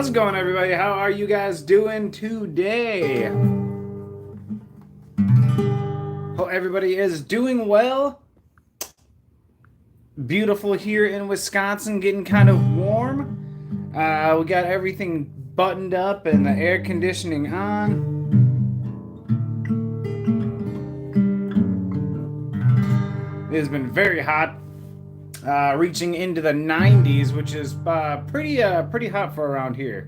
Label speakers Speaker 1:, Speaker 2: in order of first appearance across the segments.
Speaker 1: How's it going, everybody? How are you guys doing today? Hope everybody is doing well. Beautiful here in Wisconsin, getting kind of warm. We got everything buttoned up and the air conditioning on. It has been very hot, reaching into the 90s, which is pretty hot for around here.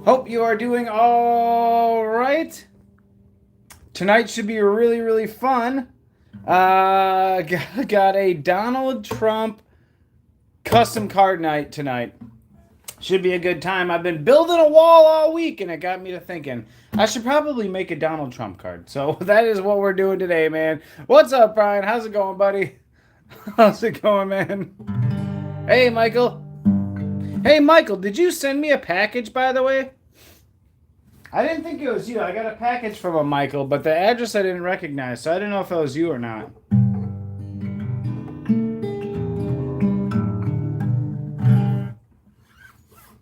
Speaker 1: Hope you are doing all right. Tonight should be really, really fun. Got a Donald Trump custom card night tonight. Should be a good time. I've been building a wall all week, and it got me to thinking I should probably make a Donald Trump card. So that is what we're doing today, man. What's up, Brian? How's it going, buddy? How's it going, man? Hey, Michael. Hey, Michael, did you send me a package, by the way? I didn't think it was you. I got a package from a Michael, but the address I didn't recognize, so I didn't know if it was you or not.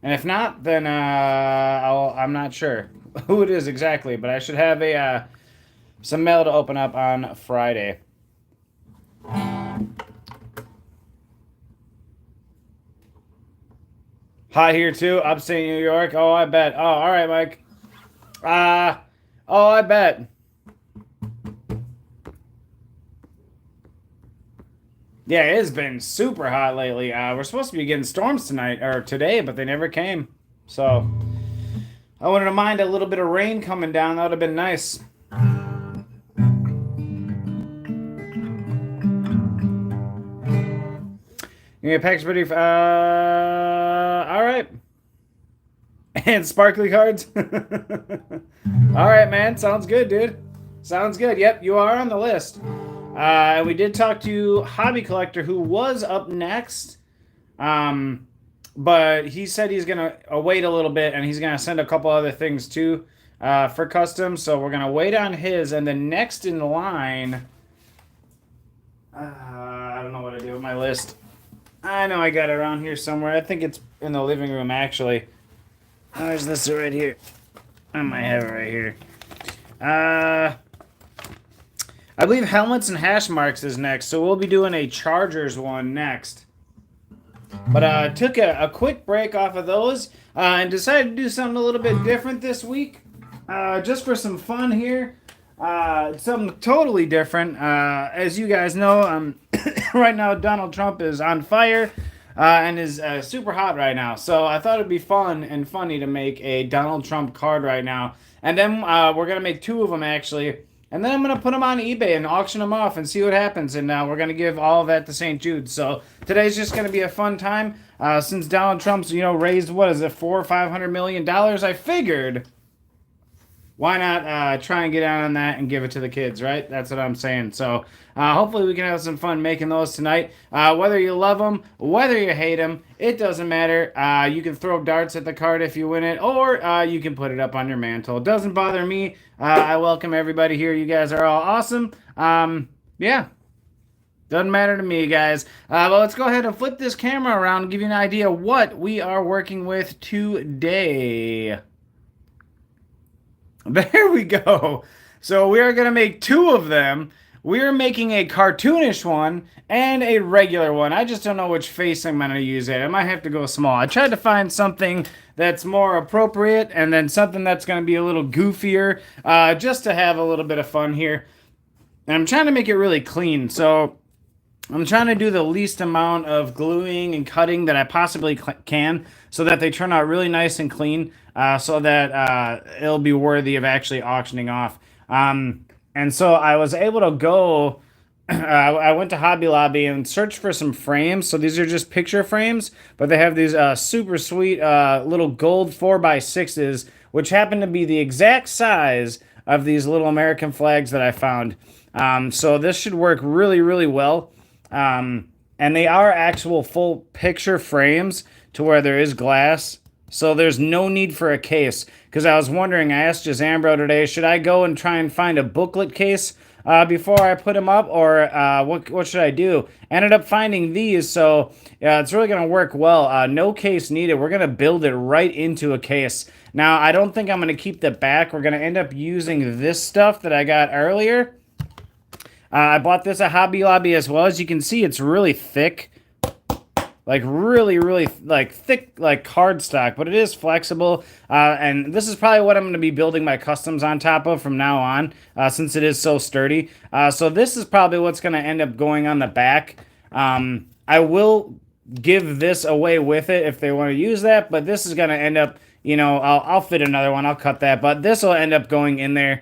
Speaker 1: And if not, then I'm not sure who it is exactly, but I should have some mail to open up on Friday. Hot here too, upstate New York. Oh, I bet. Oh, all right, Mike. Oh, I bet. Yeah, it has been super hot lately. We're supposed to be getting storms tonight or today, but they never came. So I wouldn't have mind a little bit of rain coming down. That would have been nice. You get a package ready? All right. And sparkly cards. All right, man. Sounds good, dude. Sounds good. Yep, you are on the list. We did talk to Hobby Collector, who was up next. But he said he's going to wait a little bit, and he's going to send a couple other things, too, for custom. So we're going to wait on his. And the next in line... I don't know what to do with my list. I know I got it around here somewhere. I think it's in the living room, actually. There's this right here. I might have it right here. I believe helmets and hash marks is next, so we'll be doing a Chargers one next. But took a quick break off of those and decided to do something a little bit different this week, just for some fun here. Something totally different. As you guys know, right now Donald Trump is on fire. And is super hot right now. So I thought it'd be fun and funny to make a Donald Trump card right now. And then we're going to make two of them, actually. And then I'm going to put them on eBay and auction them off and see what happens. And we're going to give all of that to St. Jude. So today's just going to be a fun time. Since Donald Trump's, raised, what is it, $400 or $500 million, I figured... why not try and get out on that and give it to the kids, right? That's what I'm saying. So hopefully we can have some fun making those tonight. Whether you love them, whether you hate them, it doesn't matter. You can throw darts at the card if you win it, or you can put it up on your mantle. It doesn't bother me. I welcome everybody here. You guys are all awesome. Yeah. Doesn't matter to me, guys. But let's go ahead and flip this camera around and give you an idea what we are working with today. There we go. So we are going to make two of them. We are making a cartoonish one and a regular one. I just don't know which face I'm going to use it. I might have to go small. I tried to find something that's more appropriate and then something that's going to be a little goofier, just to have a little bit of fun here. And I'm trying to make it really clean. So I'm trying to do the least amount of gluing and cutting that I possibly can so that they turn out really nice and clean, so that it'll be worthy of actually auctioning off. And so I was able to go, I went to Hobby Lobby and searched for some frames. So these are just picture frames, but they have these super sweet little gold 4x6s, which happen to be the exact size of these little American flags that I found. So this should work really, really well. And they are actual full picture frames to where there is glass. So there's no need for a case. Because I was wondering, I asked Jazambro today, should I go and try and find a booklet case before I put them up, or what should I do? Ended up finding these, so it's really going to work well. No case needed. We're going to build it right into a case. Now, I don't think I'm going to keep the back. We're going to end up using this stuff that I got earlier. I bought this at Hobby Lobby as well. As you can see, it's really thick. Like really like thick, like cardstock, but it is flexible. And this is probably what I'm going to be building my customs on top of from now on, since it is so sturdy. So this is probably what's going to end up going on the back. I will give this away with it if they want to use that, but this is going to end up, you know, I'll fit another one. I'll cut that, but this will end up going in there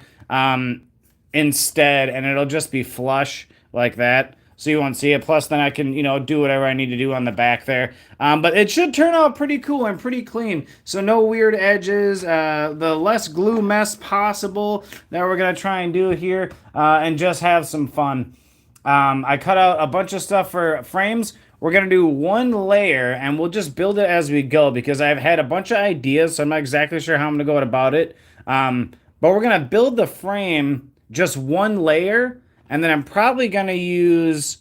Speaker 1: instead, and it'll just be flush like that. So you won't see it. Plus, then I can, you know, do whatever I need to do on the back there. But it should turn out pretty cool and pretty clean. So no weird edges. The less glue mess possible that we're going to try and do here. And just have some fun. I cut out a bunch of stuff for frames. We're going to do one layer, and we'll just build it as we go. Because I've had a bunch of ideas, so I'm not exactly sure how I'm going to go about it. But we're going to build the frame just one layer. And then I'm probably going to use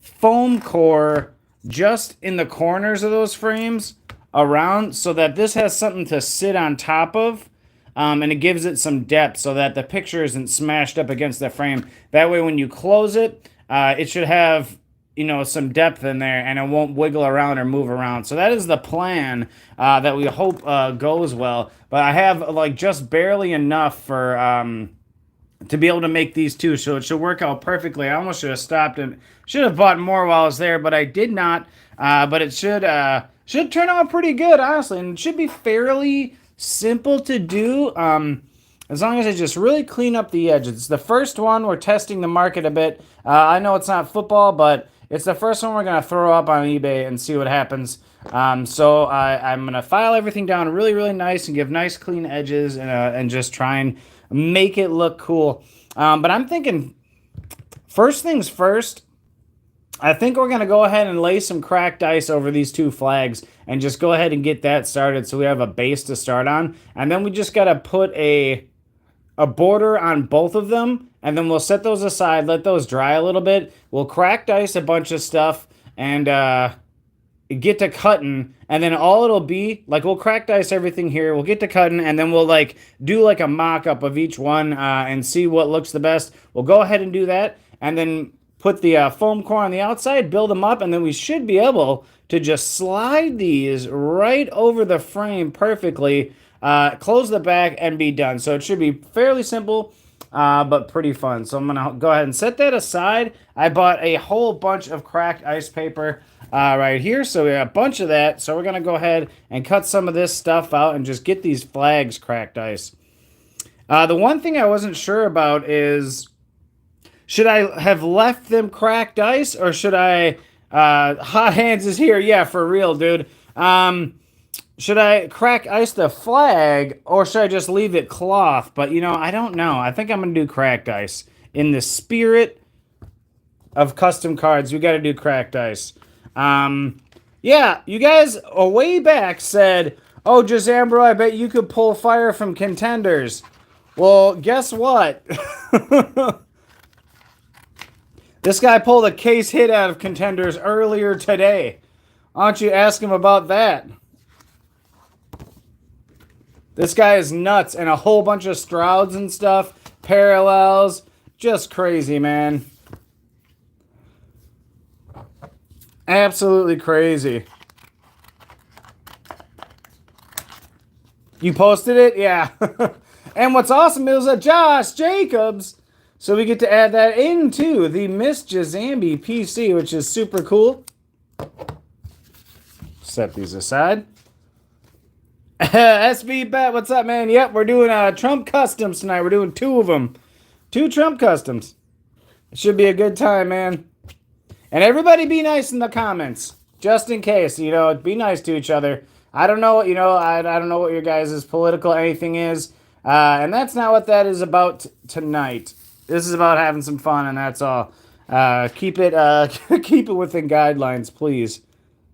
Speaker 1: foam core just in the corners of those frames around so that this has something to sit on top of. And it gives it some depth so that the picture isn't smashed up against the frame. That way when you close it, it should have, you know, some depth in there and it won't wiggle around or move around. So that is the plan that we hope goes well. But I have like just barely enough for... to be able to make these two, so it should work out perfectly. I almost should have stopped and should have bought more while I was there, but I did not. But it should turn out pretty good, honestly, and it should be fairly simple to do. As long as I just really clean up the edges. It's the first one. We're testing the market a bit. I know it's not football, but it's the first one we're gonna throw up on eBay and see what happens. So I'm gonna file everything down really nice and give nice clean edges and just try and make it look cool. But I'm thinking, first things first, I think we're going to go ahead and lay some cracked ice over these two flags and just go ahead and get that started so we have a base to start on. And then we just got to put a border on both of them, and then we'll set those aside, let those dry a little bit. We'll cracked ice a bunch of stuff and get to cutting, and then all it'll be, like, we'll crack dice everything here, we'll get to cutting, and then we'll, like, do, like, a mock-up of each one and see what looks the best. We'll go ahead and do that, and then put the foam core on the outside, build them up, and then we should be able to just slide these right over the frame perfectly, close the back, and be done. So it should be fairly simple, but pretty fun. So I'm going to go ahead and set that aside. I bought a whole bunch of cracked ice paper right here, so we got a bunch of that. So we're going to go ahead and cut some of this stuff out and just get these flags cracked ice. The one thing I wasn't sure about is, should I have left them cracked ice, or should I... Hot Hands is here. Yeah, for real, dude. Should I crack ice the flag, or should I just leave it cloth? But, you know, I don't know. I think I'm going to do cracked ice. In the spirit of custom cards, we got to do cracked ice. Yeah, you guys a way back said, oh, Jazambro, I bet you could pull fire from Contenders. Well, guess what? This guy pulled a case hit out of Contenders earlier today. Why don't you ask him about that? This guy is nuts, and a whole bunch of Strouds and stuff, parallels, just crazy, man. Absolutely crazy. You posted it? Yeah. And what's awesome is a Josh Jacobs. So we get to add that into the Miss Jazambi PC, which is super cool. Set these aside. SB Bet, what's up, man? Yep, we're doing Trump Customs tonight. We're doing 2 of them. 2 Trump Customs. It should be a good time, man. And everybody be nice in the comments. Just in case, you know, be nice to each other. I don't know, you know, I don't know what your guys' political anything is. And that's not what that is about tonight. This is about having some fun, and that's all. Keep it within guidelines, please.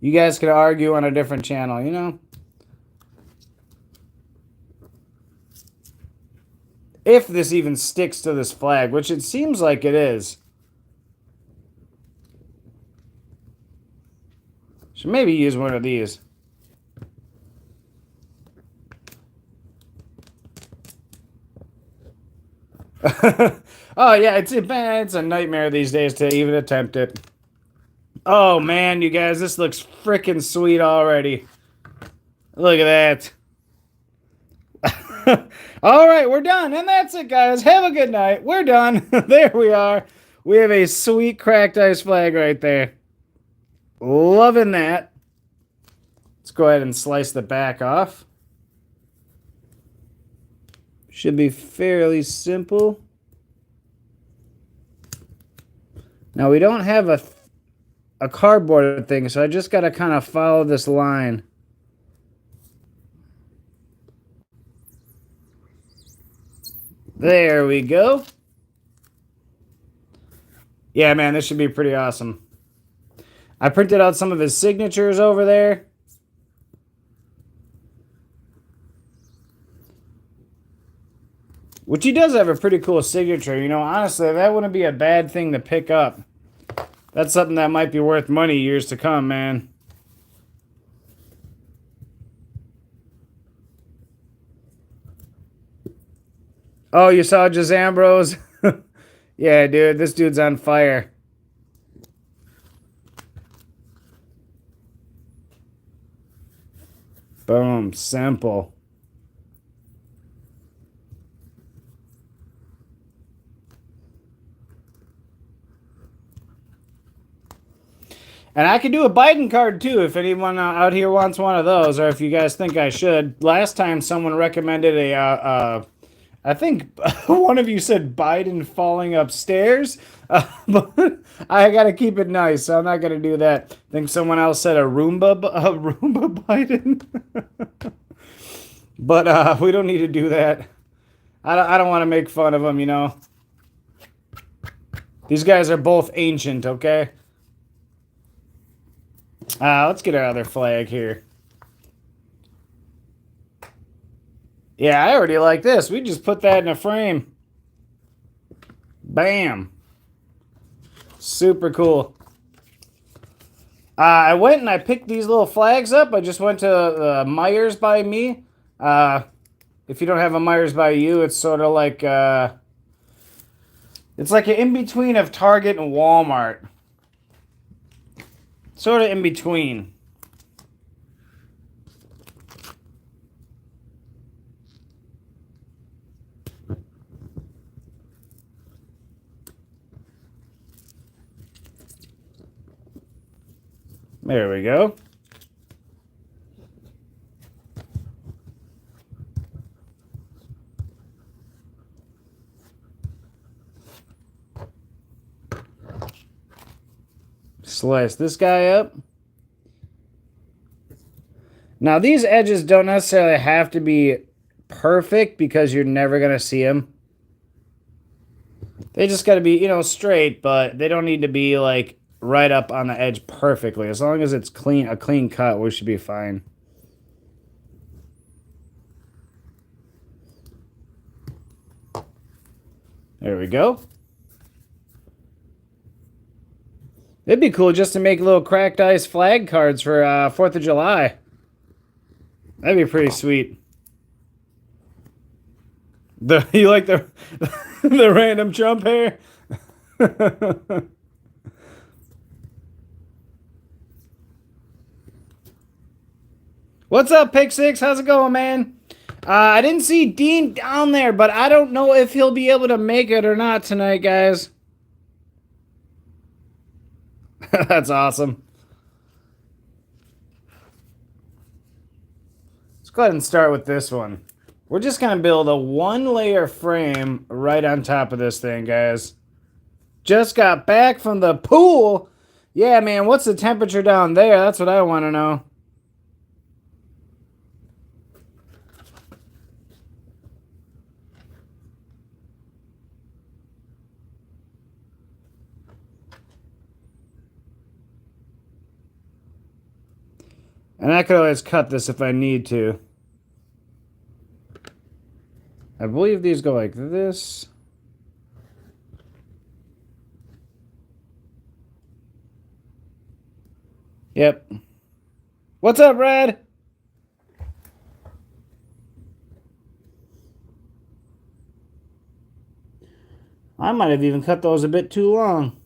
Speaker 1: You guys can argue on a different channel, you know? If this even sticks to this flag, which it seems like it is. Should maybe use one of these. Oh yeah, it's a nightmare these days to even attempt it. Oh man, you guys, this looks freaking sweet already. Look at that. All right, we're done. And that's it, guys. Have a good night. We're done. There we are. We have a sweet cracked ice flag right there. Loving that. Let's go ahead and slice the back off. Should be fairly simple. Now, we don't have a cardboard thing, so I just got to kind of follow this line. There we go. Yeah, man, this should be pretty awesome. I printed out some of his signatures over there. Which he does have a pretty cool signature. You know, honestly, that wouldn't be a bad thing to pick up. That's something that might be worth money years to come, man. Oh, you saw Jazambros? Yeah, dude, this dude's on fire. Boom, simple. And I could do a Biden card too if anyone out here wants one of those, or if you guys think I should. Last time someone recommended I think one of you said Biden falling upstairs, but I gotta keep it nice, so I'm not gonna do that. I think someone else said a Roomba Biden, but we don't need to do that. I don't want to make fun of them, you know. These guys are both ancient, okay? Let's get our other flag here. Yeah, I already like this. We just put that in a frame. Bam. Super cool. I went and I picked these little flags up. I just went to Myers by me. If you don't have a Myers by you, it's sort of like it's like an in-between of Target and Walmart. Sort of in between. There we go. Slice this guy up. Now, these edges don't necessarily have to be perfect because you're never going to see them. They just got to be, you know, straight, but they don't need to be, like, right up on the edge perfectly. As long as it's clean, a clean cut, we should be fine. There we go. It'd be cool just to make little cracked ice flag cards for 4th of July. That'd be pretty sweet. You like the the random Trump hair? What's up, Pick Six? How's it going, man? I didn't see Dean down there, but I don't know if he'll be able to make it or not tonight, guys. That's awesome. Let's go ahead and start with this one. We're just going to build a 1-layer frame right on top of this thing, guys. Just got back from the pool. Yeah, man, what's the temperature down there? That's what I want to know. And I could always cut this if I need to. I believe these go like this. Yep. What's up, Red? I might have even cut those a bit too long.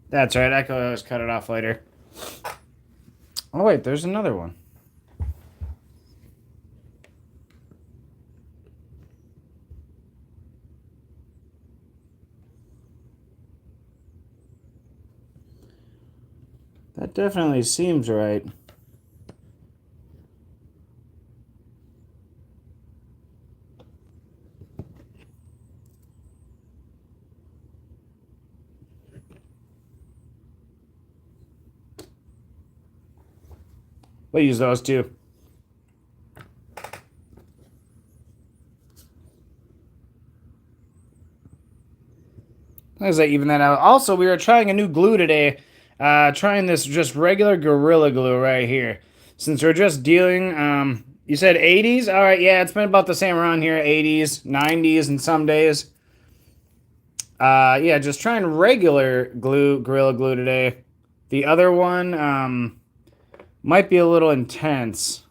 Speaker 1: That's right, I could always cut it off later. Oh wait, there's another one. That definitely seems right. We'll use those too. As I even that out. Also, we were trying a new glue today. Trying this just regular Gorilla Glue right here. Since we're just dealing, you said 80s? All right, yeah, it's been about the same around here, 80s, 90s, and some days. Yeah, just trying regular glue, Gorilla Glue today. The other one, might be a little intense.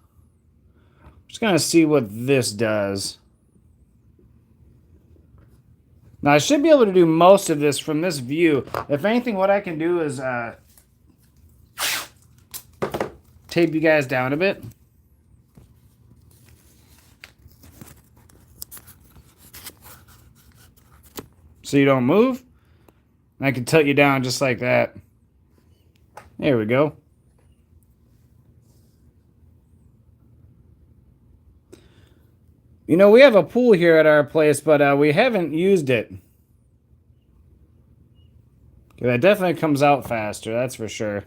Speaker 1: Just gonna see what this does. Now, I should be able to do most of this from this view. If anything, what I can do is tape you guys down a bit. So you don't move. And I can tilt you down just like that. There we go. You know, we have a pool here at our place, but we haven't used it. That definitely comes out faster, that's for sure.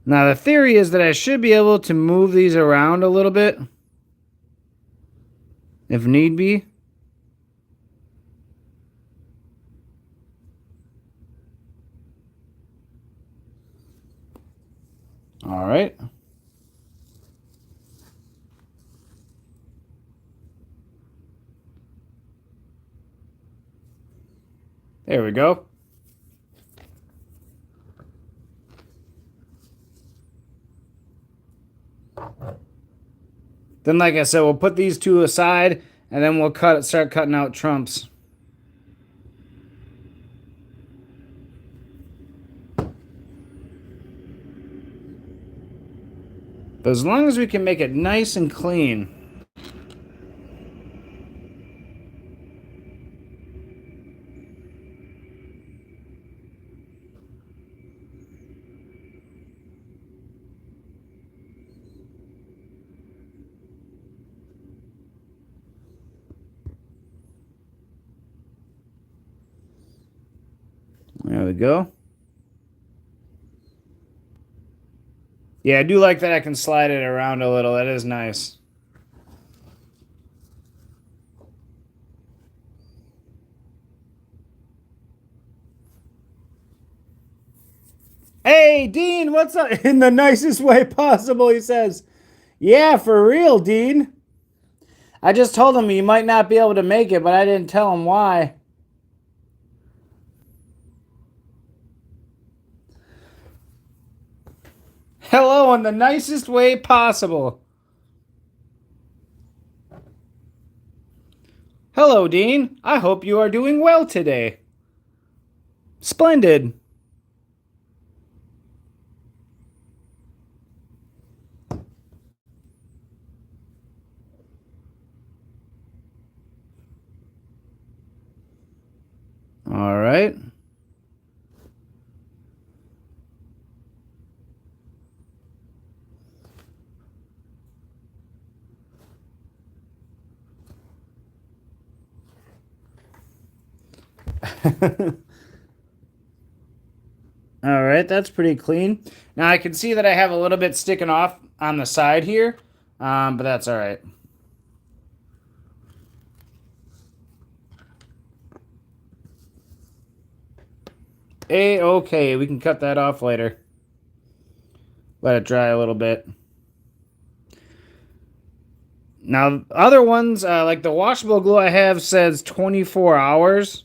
Speaker 1: Now, the theory is that I should be able to move these around a little bit, if need be. All right. There we go. Then, like I said, we'll put these two aside, and then we'll start cutting out trumps. But as long as we can make it nice and clean. There we go. Yeah, I do like that I can slide it around a little. That is nice. Hey, Dean, what's up? In the nicest way possible, he says. Yeah, for real, Dean. I just told him he might not be able to make it, but I didn't tell him why. Hello in the nicest way possible. Hello, Dean. I hope you are doing well today. Splendid. All right. All right, that's pretty clean. Now I can see that I have a little bit sticking off on the side here, but that's all right. A-okay. We can cut that off later. Let it dry a little bit. Now, other ones, like the washable glue I have says 24 hours.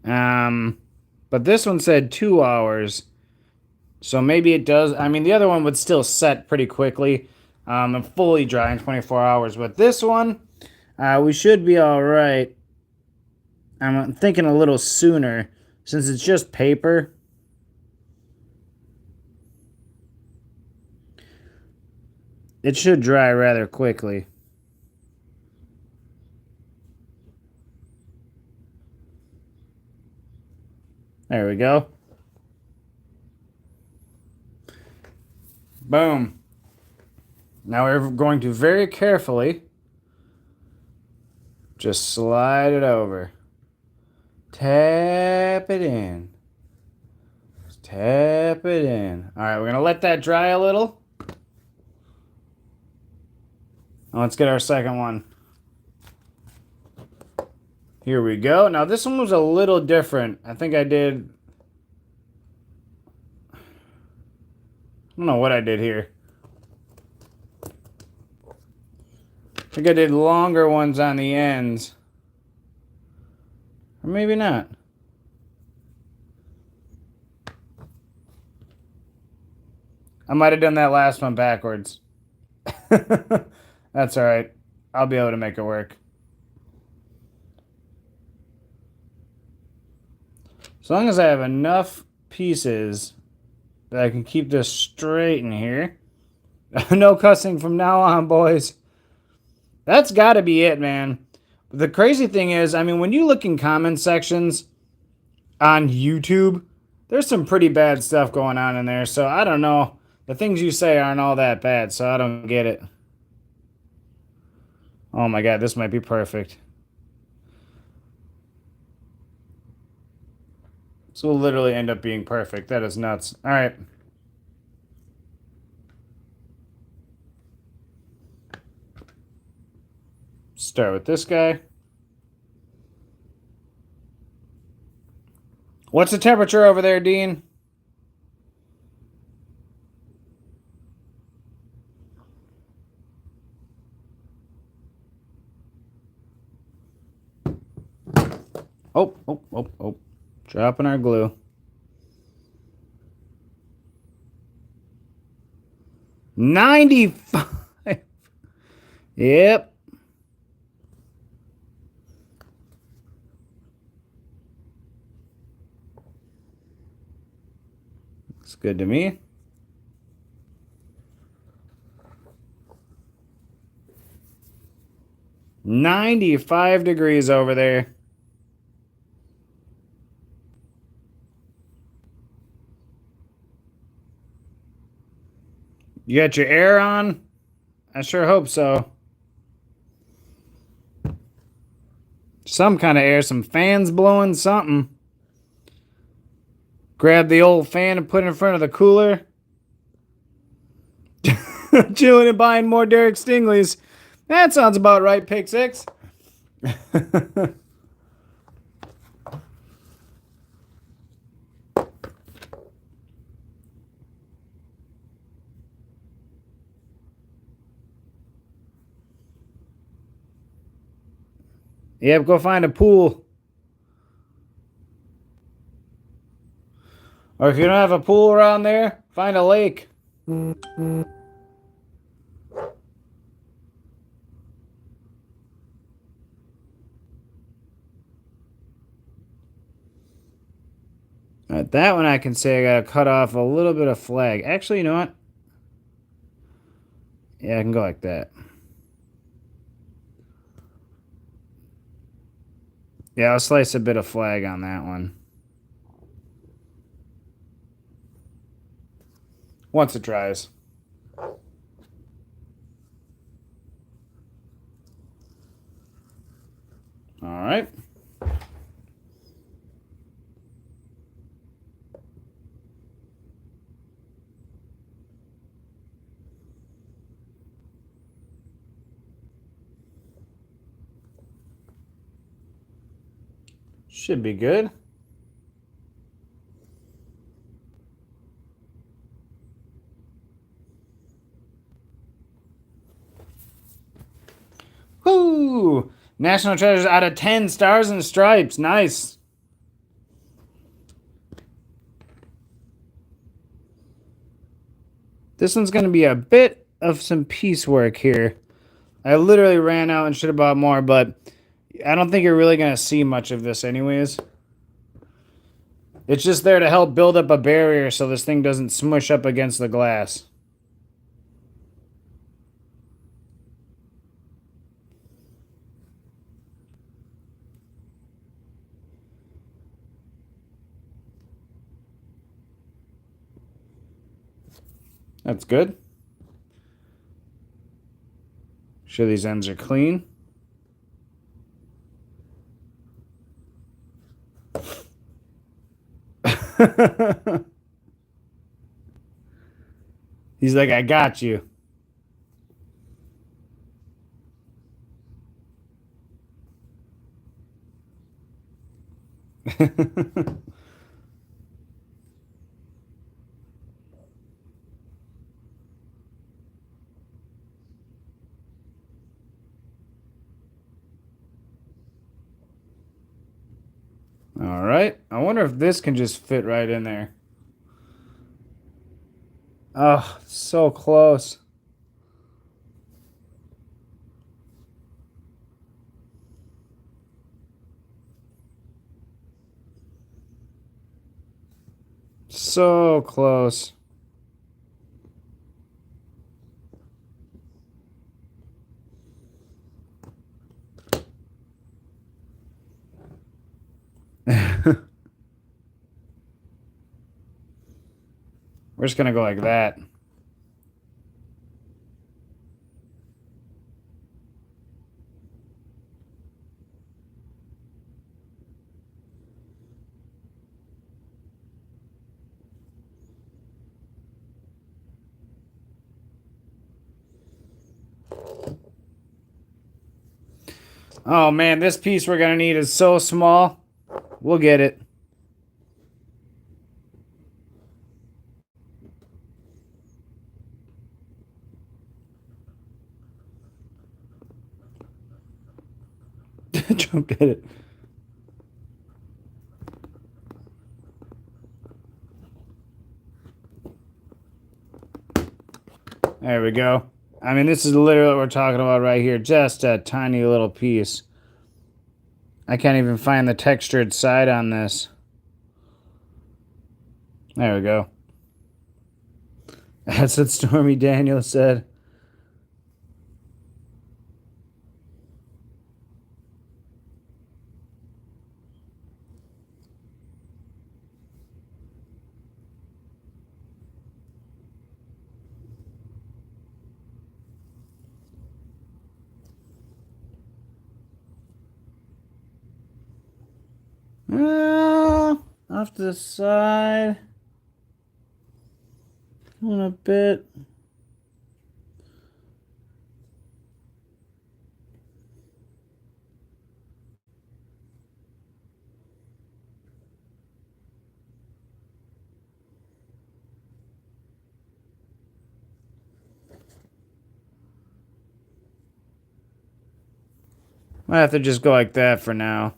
Speaker 1: But this one said 2 hours. So maybe it does. I mean, the other one would still set pretty quickly and fully dry in 24 hours. But this one, we should be all right. I'm thinking a little sooner since it's just paper. It should dry rather quickly. There we go. Boom. Now we're going to very carefully just slide it over. Tap it in. Just tap it in. All right, we're going to let that dry a little. Now let's get our second one. Here we go. Now this one was a little different. I think I did... I don't know what I did here. I think I did longer ones on the ends. Or maybe not. I might have done that last one backwards. That's alright. I'll be able to make it work. As long as I have enough pieces that I can keep this straight in here. No cussing from now on, boys. That's got to be it, man. The crazy thing is, I mean, when you look in comment sections on YouTube, there's some pretty bad stuff going on in there. So I don't know. The things you say aren't all that bad, so I don't get it. Oh my God, this might be perfect. This will literally end up being perfect. That is nuts. All right. Start with this guy. What's the temperature over there, Dean? Oh. Dropping our glue. 95. Yep. Looks good to me. $95 over there. You got your air on? I sure hope so. Some kind of air, some fans blowing, something. Grab the old fan and put it in front of the cooler. Chilling and buying more Derek Stingley's. That sounds about right, Pick 6. Yep, go find a pool. Or if you don't have a pool around there, find a lake. Alright, that one I can say I gotta cut off a little bit of flag. Actually, you know what? Yeah, I can go like that. Yeah, I'll slice a bit of flag on that one. Once it dries. Alright. Should be good. Woo! National Treasures out of 10 stars and stripes. Nice. This one's going to be a bit of some piecework here. I literally ran out and should have bought more, but I don't think you're really going to see much of this anyways. It's just there to help build up a barrier so this thing doesn't smush up against the glass. That's good. Sure these ends are clean. He's like, I got you. All right. I wonder if this can just fit right in there. Oh, so close. So close. We're just going to go like that. Oh man, this piece we're going to need is so small. We'll get it. Jumped at it. There we go. I mean, this is literally what we're talking about right here. Just a tiny little piece. I can't even find the textured side on this. There we go. That's what Stormy Daniels said. Off to the side. On a bit. Might have to just go like that for now.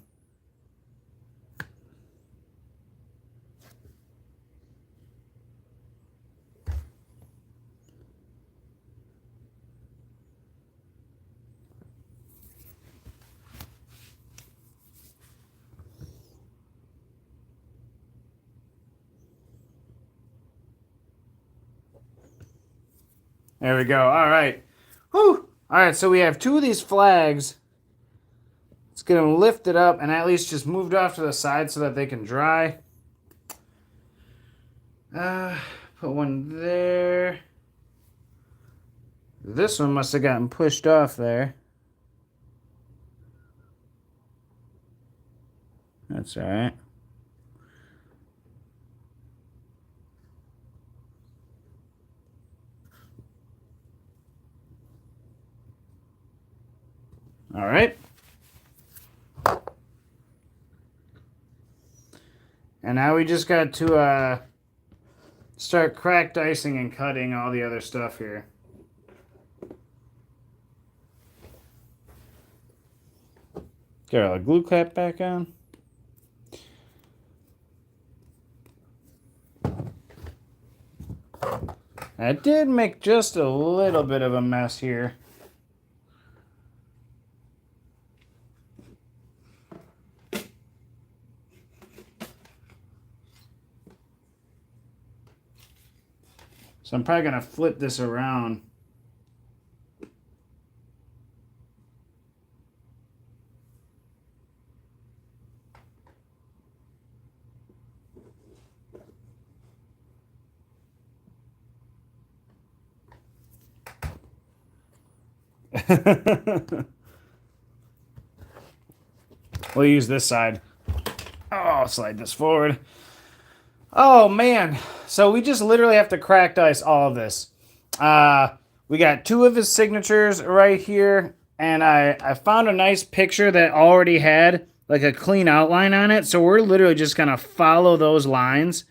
Speaker 1: There we go. All right. Whew. All right, so we have two of these flags. Let's get them lifted up and at least just moved off to the side so that they can dry. Put one there. This one must have gotten pushed off there. That's all right. All right. And now we just got to start crack dicing and cutting all the other stuff here. Get our glue cap back on. I did make just a little bit of a mess here. So I'm probably going to flip this around. We'll use this side. Oh, I'll slide this forward. Oh, man. So we just literally have to crack dice all of this. We got 2 of his signatures right here. And I found a nice picture that already had like a clean outline on it. So we're literally just going to follow those lines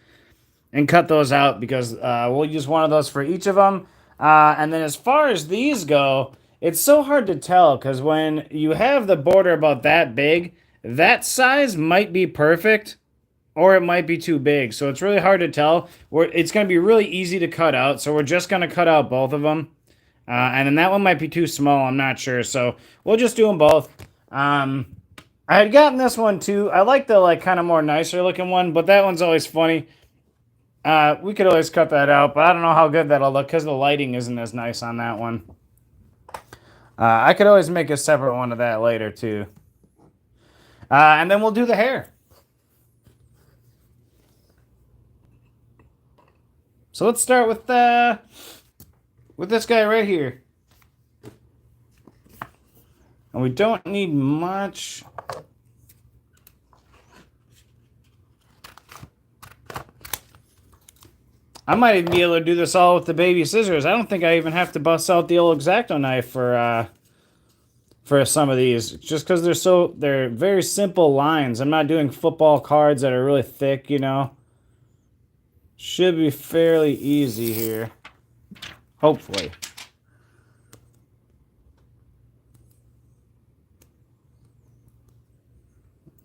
Speaker 1: and cut those out because we'll use one of those for each of them. And then as far as these go, it's so hard to tell because when you have the border about that big, that size might be perfect or it might be too big. So it's really hard to tell. It's going to be really easy to cut out. So we're just going to cut out both of them. And then that one might be too small. I'm not sure. So we'll just do them both. I had gotten this one too. I like the kind of more nicer looking one, but that one's always funny. We could always cut that out, but I don't know how good that'll look because the lighting isn't as nice on that one. I could always make a separate one of that later too. And then we'll do the hair. So let's start with this guy right here. And we don't need much. I might even be able to do this all with the baby scissors. I don't think I even have to bust out the old X-Acto knife for some of these, just because they're very simple lines. I'm not doing football cards that are really thick, you know. Should be fairly easy here, hopefully.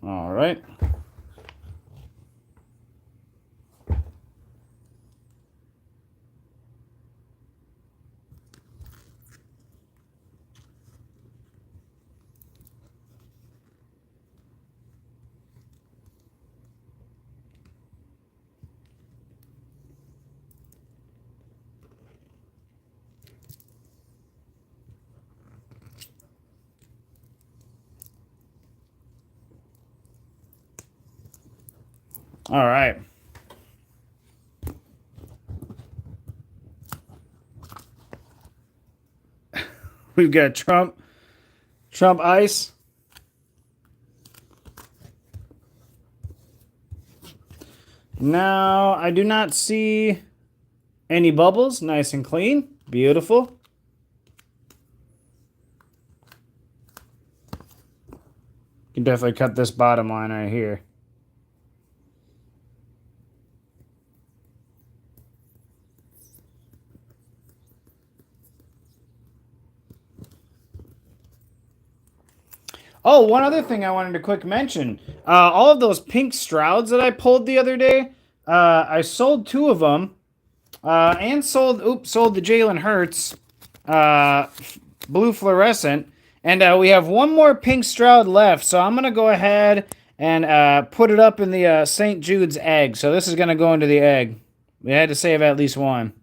Speaker 1: All right. All right. We've got Trump ice. Now, I do not see any bubbles. Nice and clean. Beautiful. You can definitely cut this bottom line right here. Oh, one other thing I wanted to quick mention. All of those pink Strouds that I pulled the other day, I sold 2 of them. And sold the Jalen Hurts blue fluorescent. And we have one more pink Stroud left. So I'm going to go ahead and put it up in the St. Jude's egg. So this is going to go into the egg. We had to save at least one.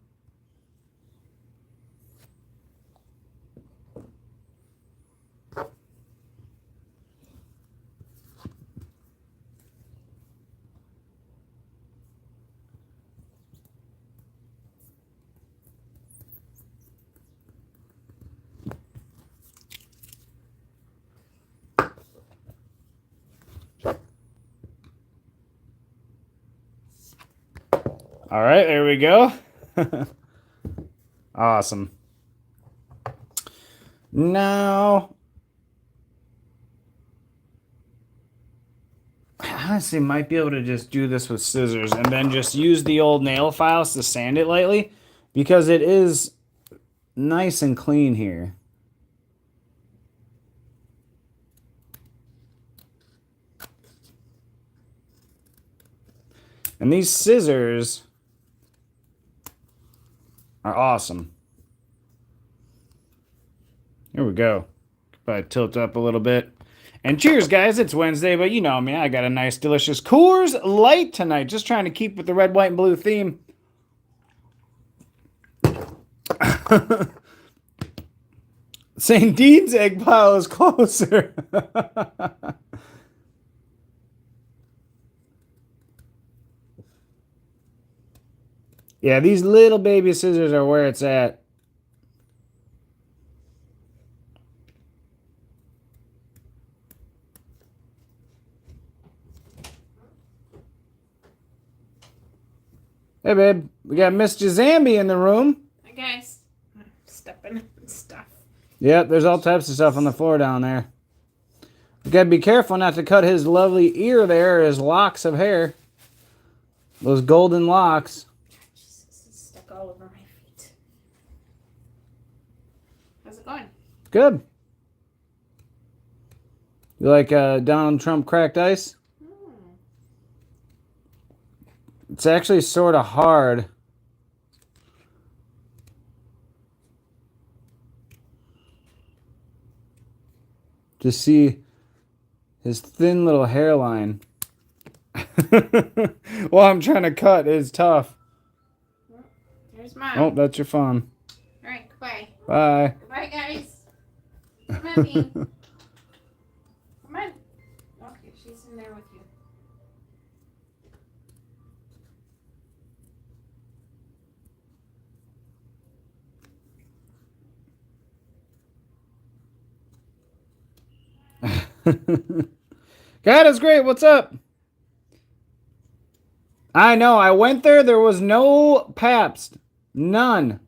Speaker 1: All right, there we go. Awesome. Now, honestly might be able to just do this with scissors and then just use the old nail files to sand it lightly because it is nice and clean here. And these scissors are awesome. Here we go. Probably tilt up a little bit. And cheers, guys. It's Wednesday, but you know me. I got a nice, delicious Coors Light tonight. Just trying to keep with the red, white, and blue theme. St. Dean's egg pile is closer. Yeah, these little baby scissors are where it's at. Hey, babe. We got Miss Jazambi in the room.
Speaker 2: Hi, guys. I'm stepping in stuff.
Speaker 1: Yep, there's all types of stuff on the floor down there. You gotta be careful not to cut his lovely ear there, his locks of hair. Those golden locks.
Speaker 2: Jesus, it's stuck all over my feet. How's it going?
Speaker 1: Good. You like Donald Trump cracked ice? It's actually sort of hard. To see his thin little hairline. While I'm trying to cut is tough.
Speaker 2: There's Mom.
Speaker 1: Oh, that's your phone.
Speaker 2: All right, goodbye.
Speaker 1: Bye.
Speaker 2: Goodbye, guys. Come on, Bean. Come on. Okay, she's in there with you.
Speaker 1: God, it's great. What's up? I know. I went there. There was no Pabst. None.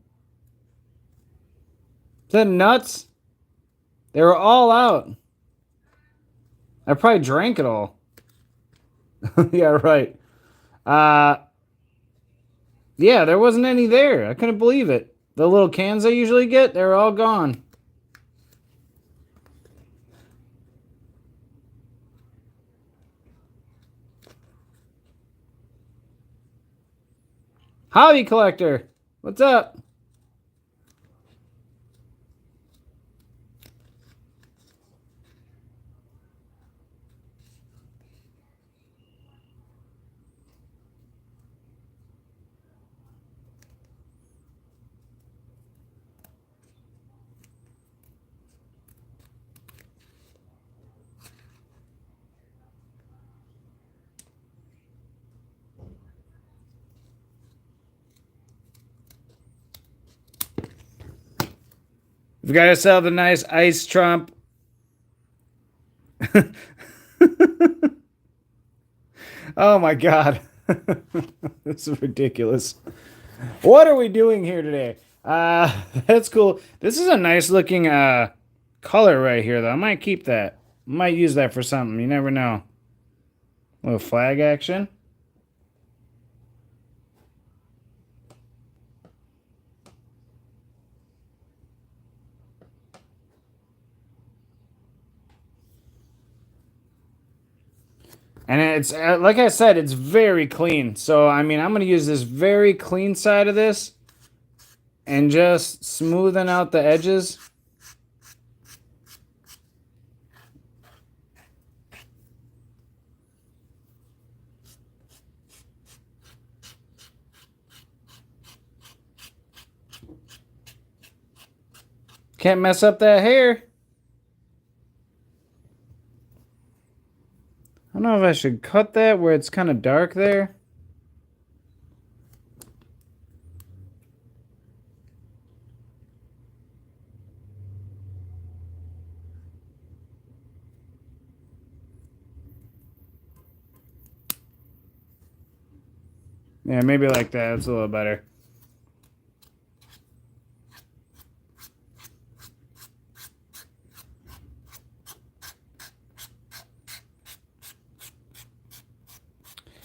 Speaker 1: Is that nuts? They were all out. I probably drank it all. Yeah, right. Yeah, there wasn't any there. I couldn't believe it. The little cans I usually get, they were all gone. Hobby collector, what's up? We've got ourselves a nice ice Trump. Oh my God. This is ridiculous. What are we doing here today? That's cool. This is a nice looking color right here though. I might keep that. Might use that for something. You never know. A little flag action. And it's, like I said, it's very clean. So, I mean, I'm going to use this very clean side of this and just smoothen out the edges. Can't mess up that hair. I don't know if I should cut that where it's kind of dark there. Yeah, maybe like that. It's a little better.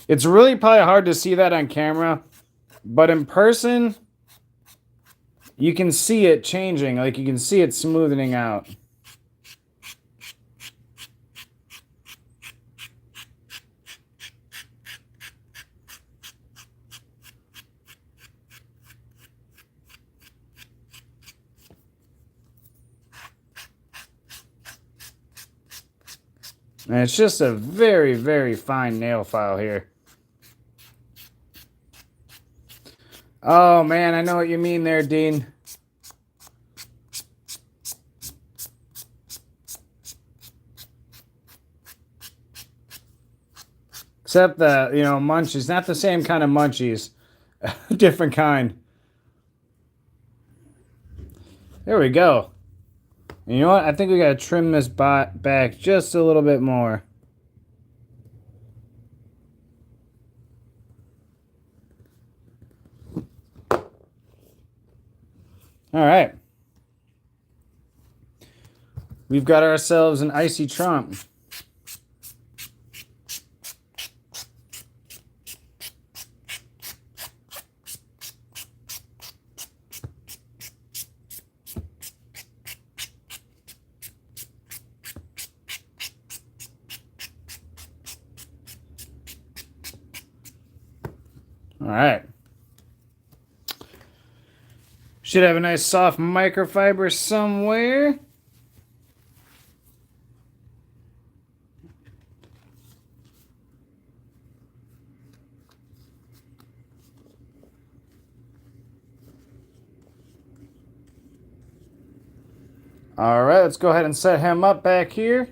Speaker 1: It's really probably hard to see that on camera, but in person, you can see it changing. Like you can see it smoothing out. And it's just a very, very fine nail file here. Oh, man, I know what you mean there, Dean. Except the, munchies. Not the same kind of munchies. Different kind. There we go. And you know what? I think we got to trim this back just a little bit more. All right. We've got ourselves an icy Trump. All right. Should have a nice soft microfiber somewhere. All right, let's go ahead and set him up back here.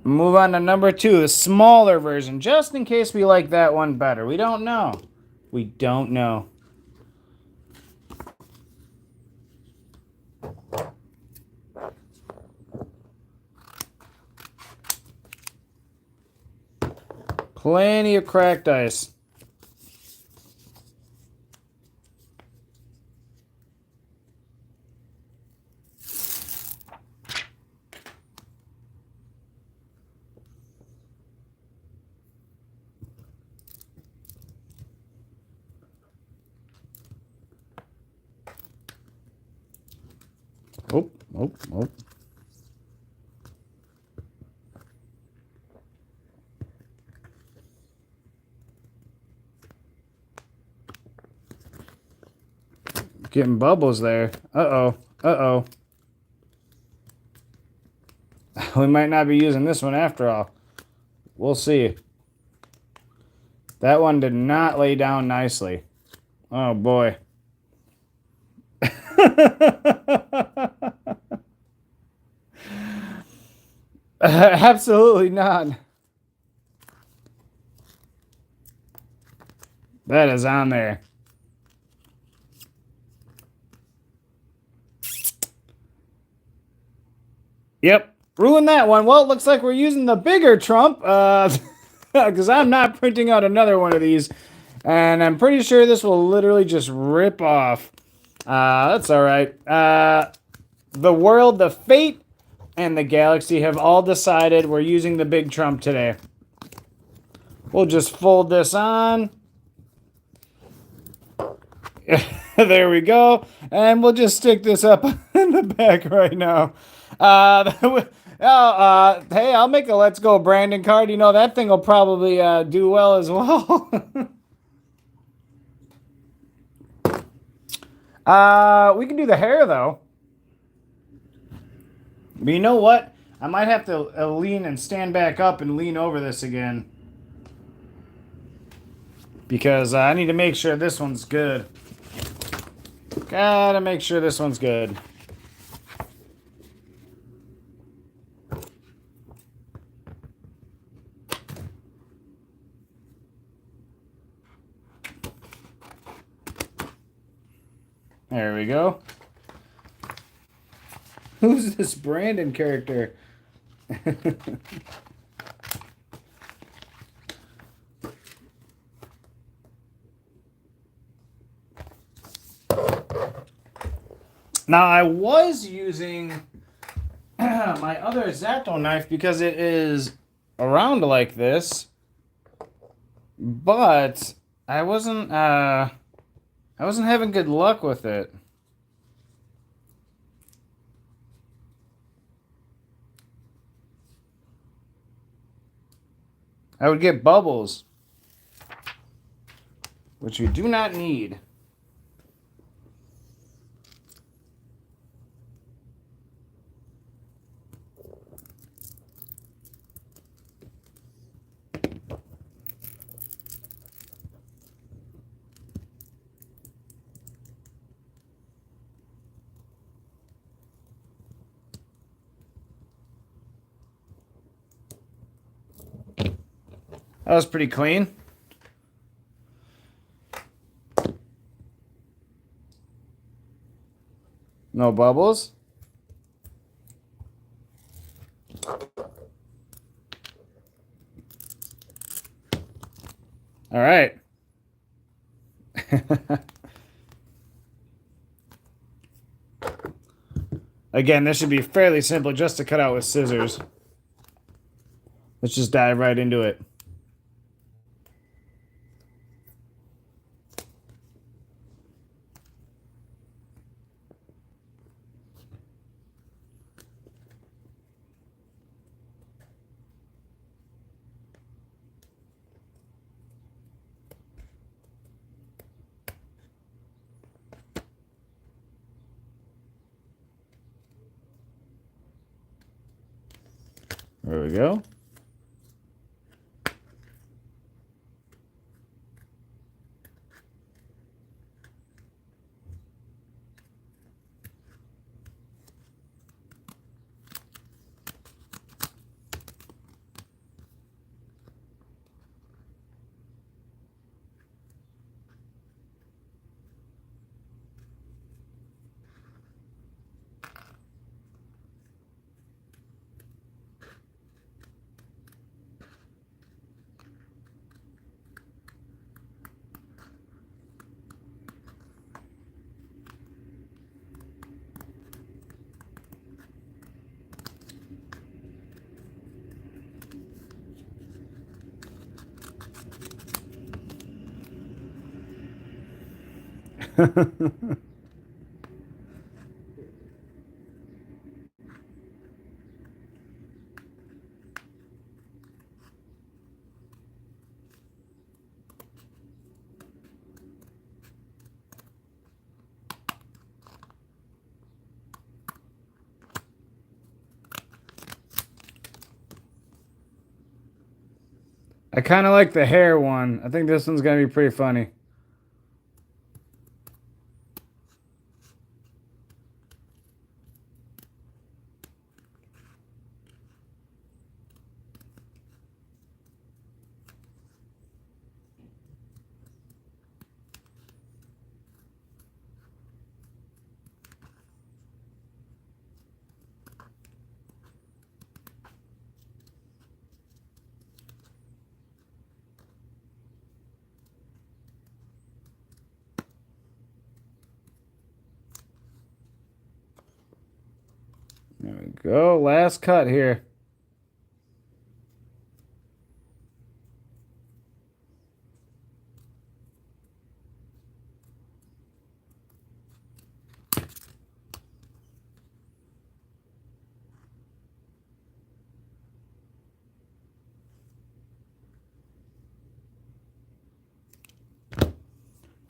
Speaker 1: Move on to number 2, the smaller version, just in case we like that one better. We don't know. We don't know. Plenty of cracked ice. Oh. Getting bubbles there. Uh-oh. We might not be using this one after all. We'll see. That one did not lay down nicely. Oh, boy. Absolutely not. That is on there. Yep, ruined that one. Well, it looks like we're using the bigger Trump, because I'm not printing out another one of these, and I'm pretty sure this will literally just rip off. That's all right. The world, the fate, and the galaxy have all decided we're using the big Trump today. We'll just fold this on. There we go. And we'll just stick this up in the back right now. Hey, I'll make a Let's Go Brandon card. You know, that thing will probably do well as well. We can do the hair, though. But you know what? I might have to lean and stand back up and lean over this again. Because I need to make sure this one's good. Gotta make sure this one's good. There we go. Who's this Brandon character? Now, I was using my other Zato knife because it is around like this, but I wasn't having good luck with it. I would get bubbles, which we do not need. That was pretty clean. No bubbles. All right. Again, this should be fairly simple just to cut out with scissors. Let's just dive right into it. There we go. I kind of like the hair one. I think this one's going to be pretty funny. There we go. Last cut here.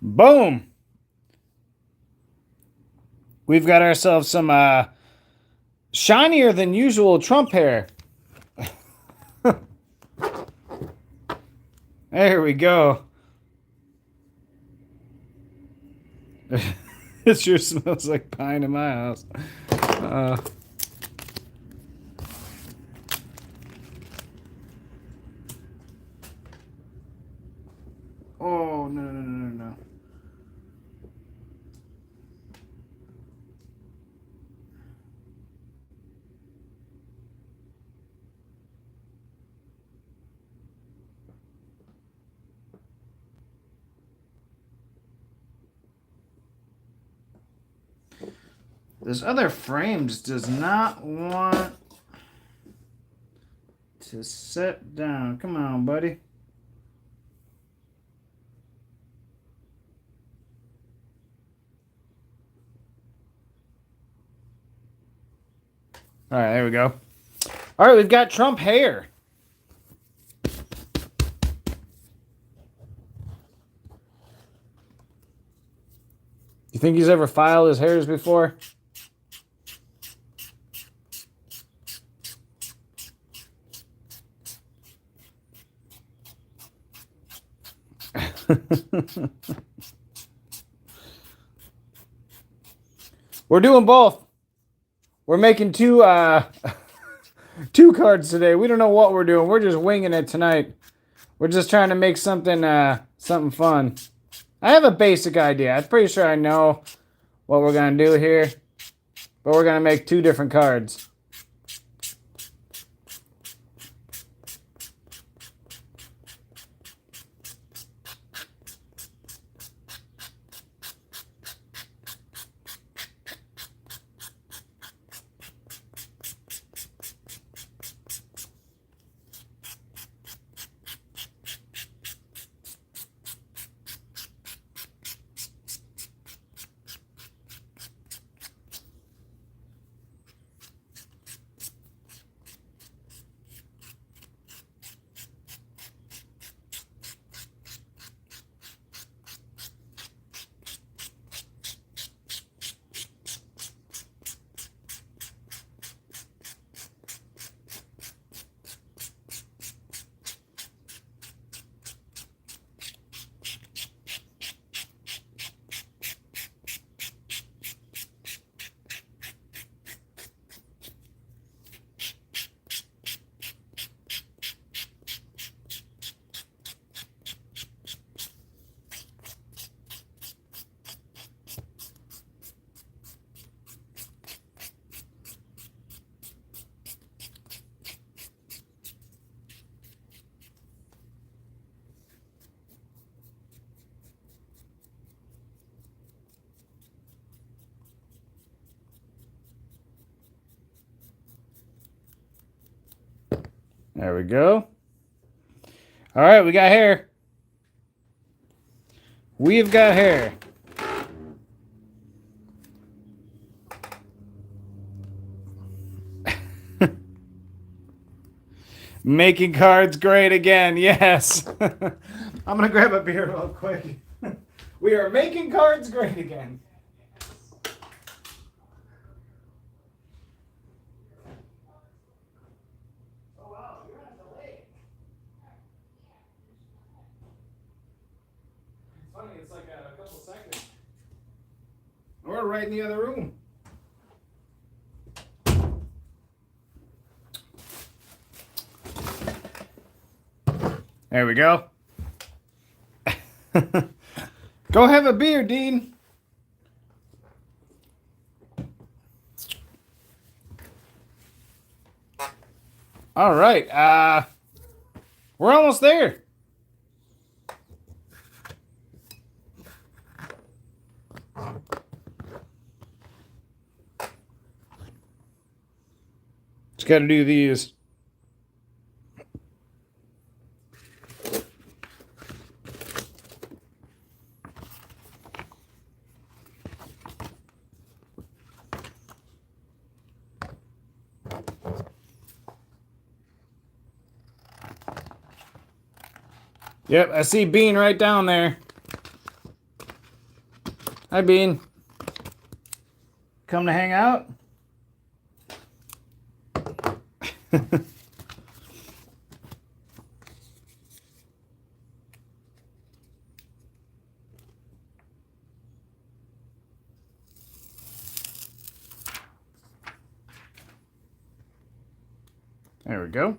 Speaker 1: Boom. We've got ourselves some shinier than usual Trump hair. There we go. It sure smells like pine in my house. Oh, no, no, no, no, no. This other frame just does not want to sit down. Come on, buddy. All right, there we go. All right, we've got Trump hair. You think he's ever filed his hairs before? We're doing both. We're making two two cards today. We don't know what we're doing. We're just winging it tonight. We're just trying to make something something fun. I have a basic idea. I'm pretty sure I know what we're gonna do here, but we're gonna make two different cards. There we go. All right, we got hair. We've got hair. Making cards great again. Yes. I'm going to grab a beer real quick. We are making cards great again. It's like a couple seconds. We're right in the other room. There we go. Go have a beer, Dean. All right. We're almost there. Just got to do these. Yep, I see Bean right down there. Hi, Bean. Come to hang out? There we go.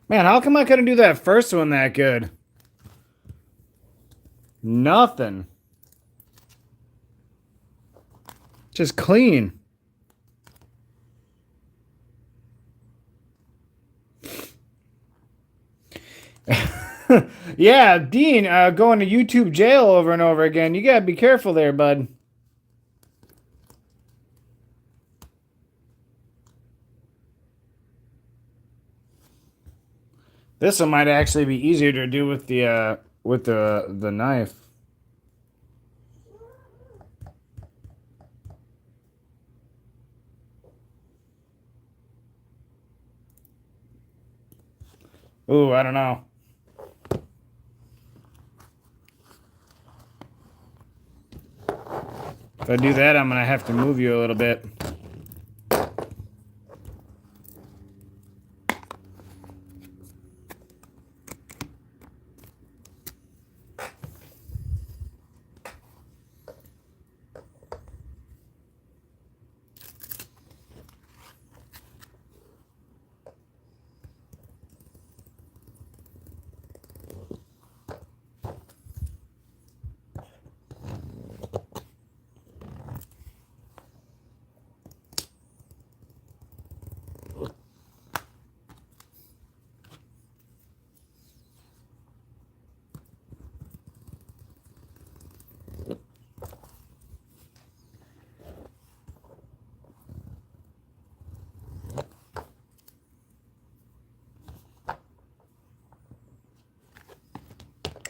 Speaker 1: Man, how come I couldn't do that first one that good? Nothing. Just clean. Yeah, Dean, going to YouTube jail over and over again. You gotta be careful there, bud. This one might actually be easier to do with the knife. Ooh, I don't know. If I do that, I'm gonna have to move you a little bit.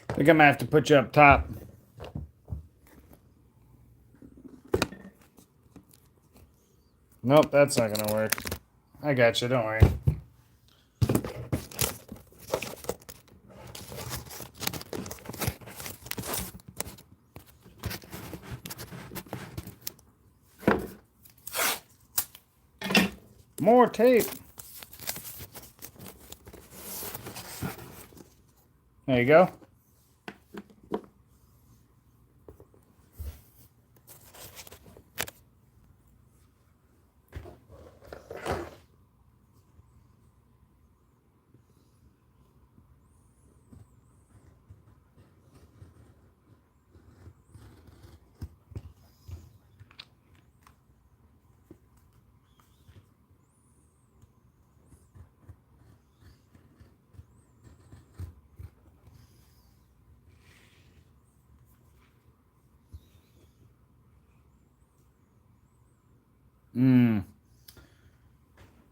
Speaker 1: I think I might have to put you up top. Nope, that's not gonna work. I got you, don't worry. More tape. There you go.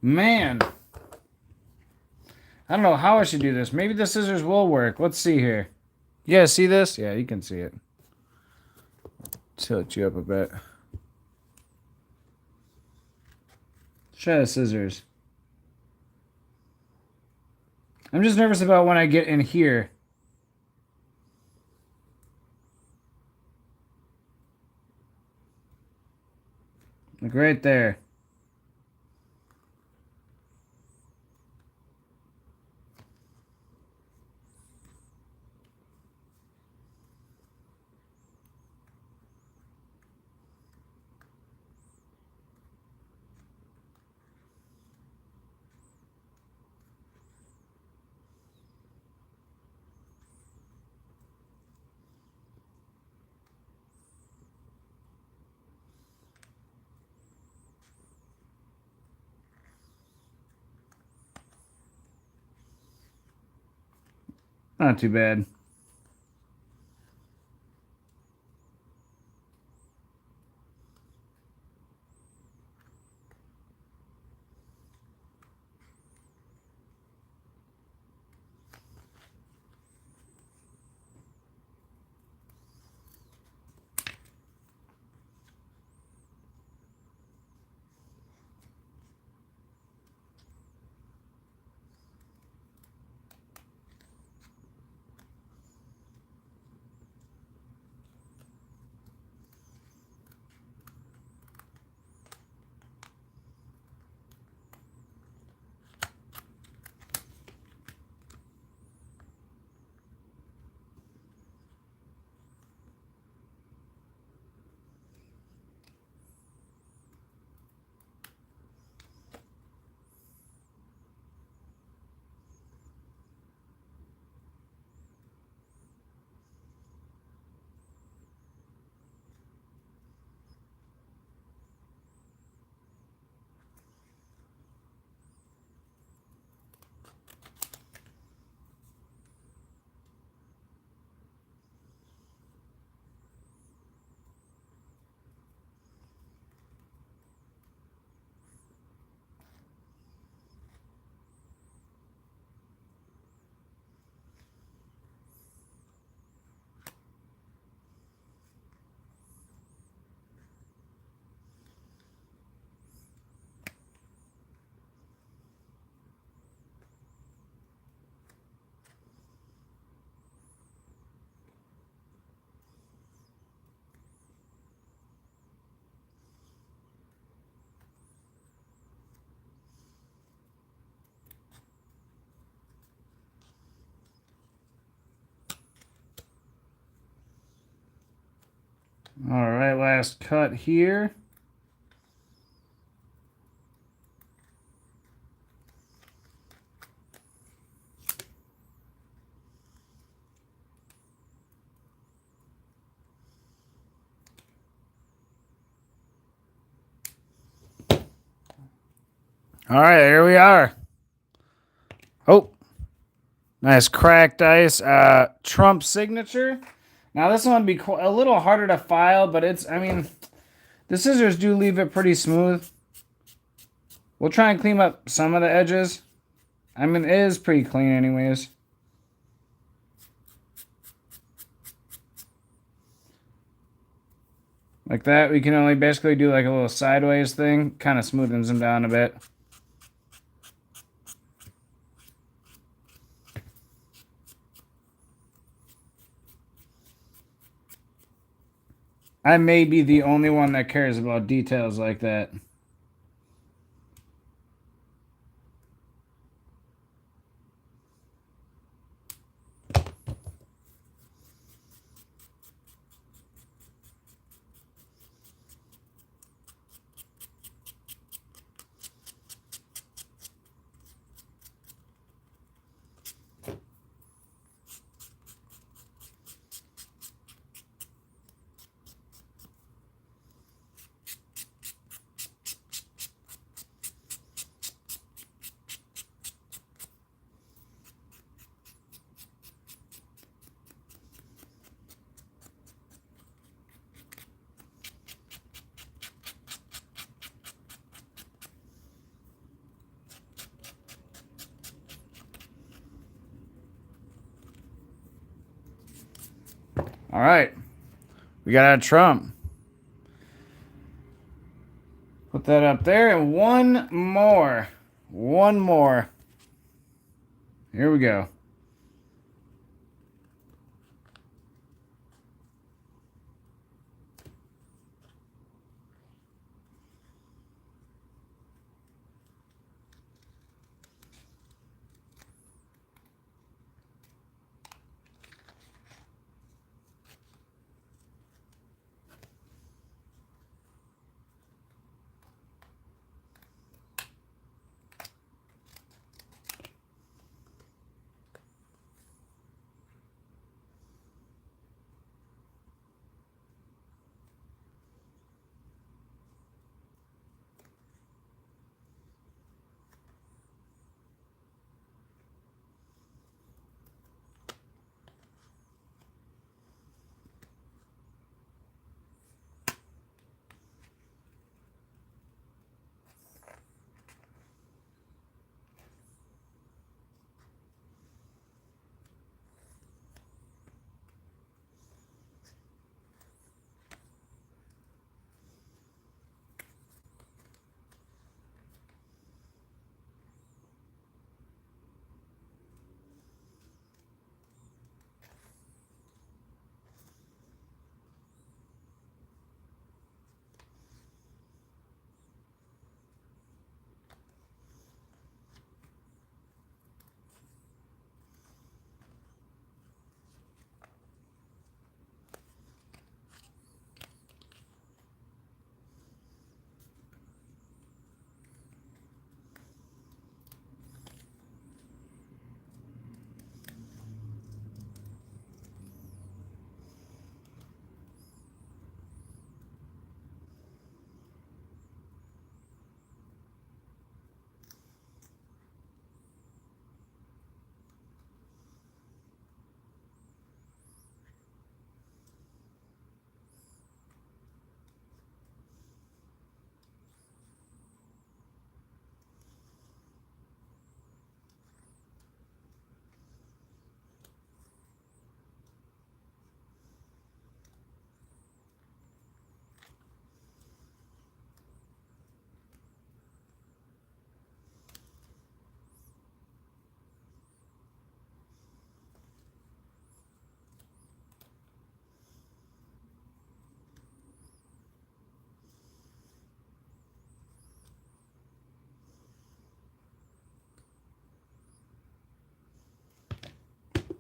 Speaker 1: Man. I don't know how I should do this. Maybe the scissors will work. Let's see here. You guys see this? Yeah, you can see it. Tilt you up a bit. Try the scissors. I'm just nervous about when I get in here. Like right there. Not too bad. All right, last cut here. All right, here we are. Oh, nice cracked ice. Trump signature. Now this one would be a little harder to file, but I mean, the scissors do leave it pretty smooth. We'll try and clean up some of the edges. I mean, it is pretty clean anyways. Like that, we can only basically do like a little sideways thing. Kind of smoothens them down a bit. I may be the only one that cares about details like that. All right. We got a Trump. Put that up there. And one more. One more. Here we go.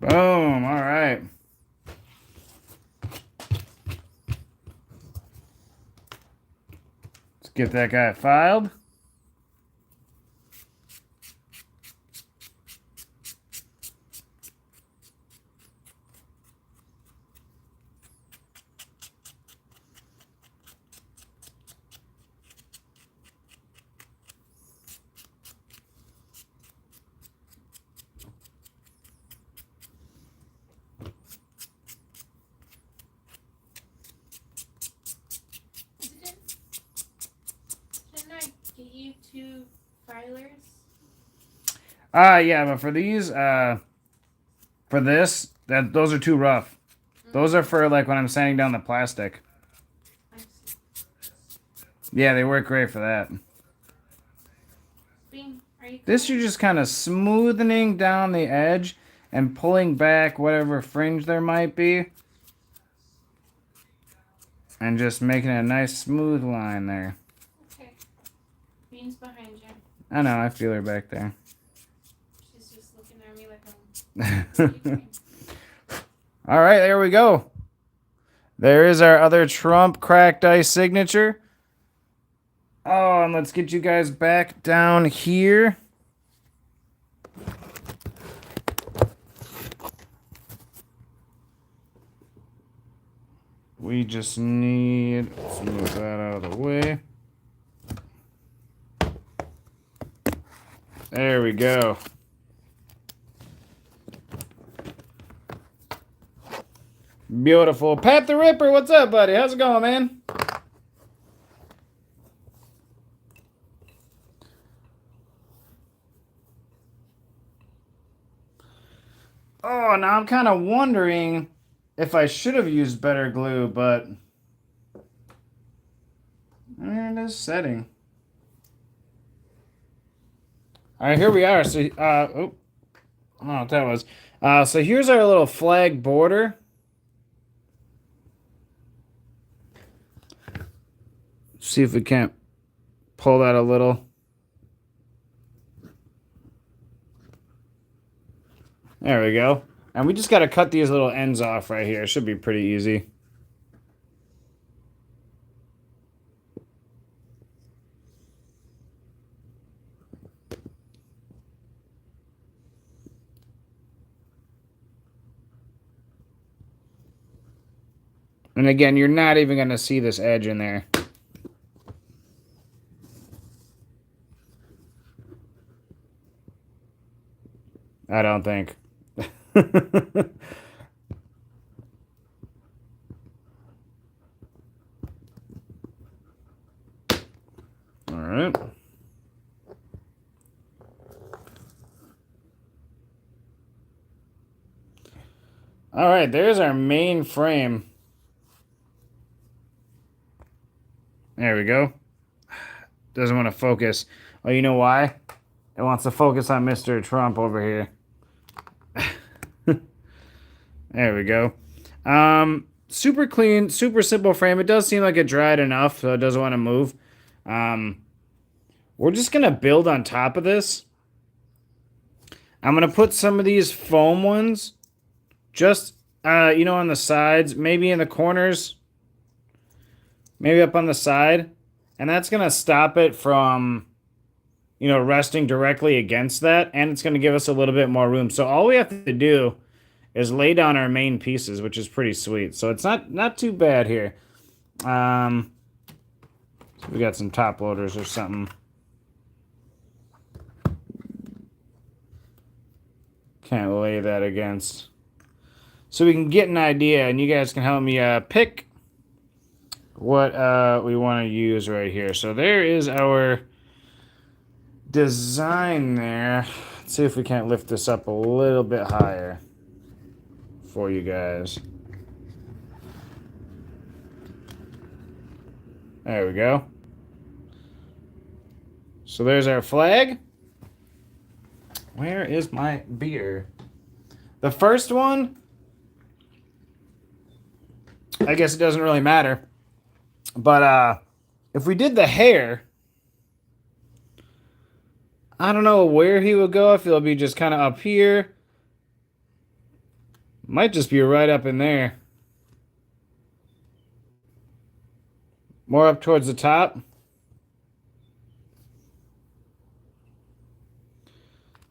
Speaker 1: Boom. All right. get that guy filed.
Speaker 2: Didn't I get you 2 filers?
Speaker 1: Yeah, but for these, for this, those are too rough. Those are for like when I'm sanding down the plastic.
Speaker 2: I see.
Speaker 1: Yeah, they work great for that.
Speaker 2: Bean, are you
Speaker 1: This you're just kind of smoothing down the edge and pulling back whatever fringe there might be. And just making a nice smooth line there.
Speaker 2: Okay. Bean's behind you.
Speaker 1: I know, I feel her back there.
Speaker 2: She's just looking at me like I'm sleeping.
Speaker 1: All right, there we go. There is our other Trump cracked ice signature. Oh, and let's get you guys back down here. We just need, let's move that out of the way. There we go. Beautiful. Pat the Ripper, what's up, buddy? How's it going, man? Oh, now I'm kind of wondering if I should have used better glue, but there it is setting. All right, here we are. So, oh, I don't know what that was. So here's our little flag border. See if we can't pull that a little. There we go. And we just got to cut these little ends off right here. It should be pretty easy. And again, you're not even going to see this edge in there. I don't think. All right. All right, there's our main frame. There we go. Doesn't want to focus. Oh, you know why? It wants to focus on Mr. Trump over here. There we go. Super clean, super simple frame. It does seem like it dried enough, so it doesn't want to move. We're just going to build on top of this. I'm going to put some of these foam ones just, on the sides, maybe in the corners, maybe up on the side. And that's going to stop it from, resting directly against that. And it's going to give us a little bit more room. So all we have to do is lay down our main pieces, which is pretty sweet. So it's not too bad here. So we got some top loaders or something. Can't lay that against. So we can get an idea, and you guys can help me pick what we want to use right here. So there is our design there. Let's see if we can't lift this up a little bit higher for you guys. There we go. So there's our flag. Where is my beer? The first one, I guess it doesn't really matter. But if we did the hair, I don't know where he would go. I feel it'd be just kind of up here. Might just be right up in there. More up towards the top.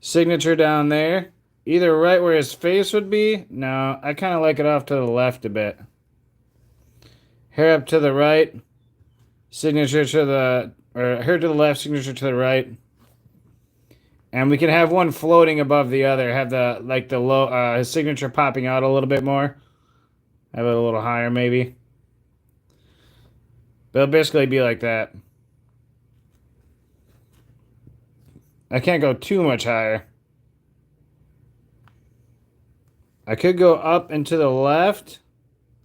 Speaker 1: Signature down there. Either right where his face would be. No, I kind of like it off to the left a bit. Hair up to the right. Signature to the... Or hair to the left, signature to the right. And we can have one floating above the other. Have the, like, the low... his signature popping out a little bit more. Have it a little higher, maybe. But it'll basically be like that. I can't go too much higher. I could go up and to the left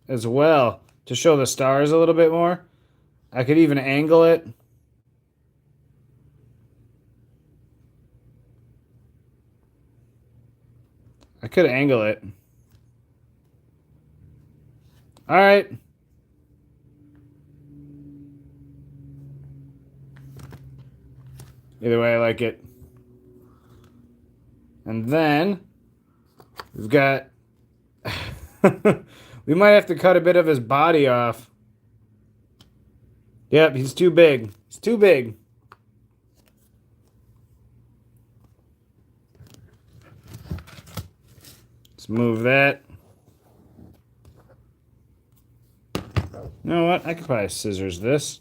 Speaker 1: as well to show the stars a little bit more. I could even angle it. I could angle it. All right. Either way, I like it. And then we've got... we might have to cut a bit of his body off. Yep, he's too big. He's too big. Let's move that. You know what? I could probably scissors this.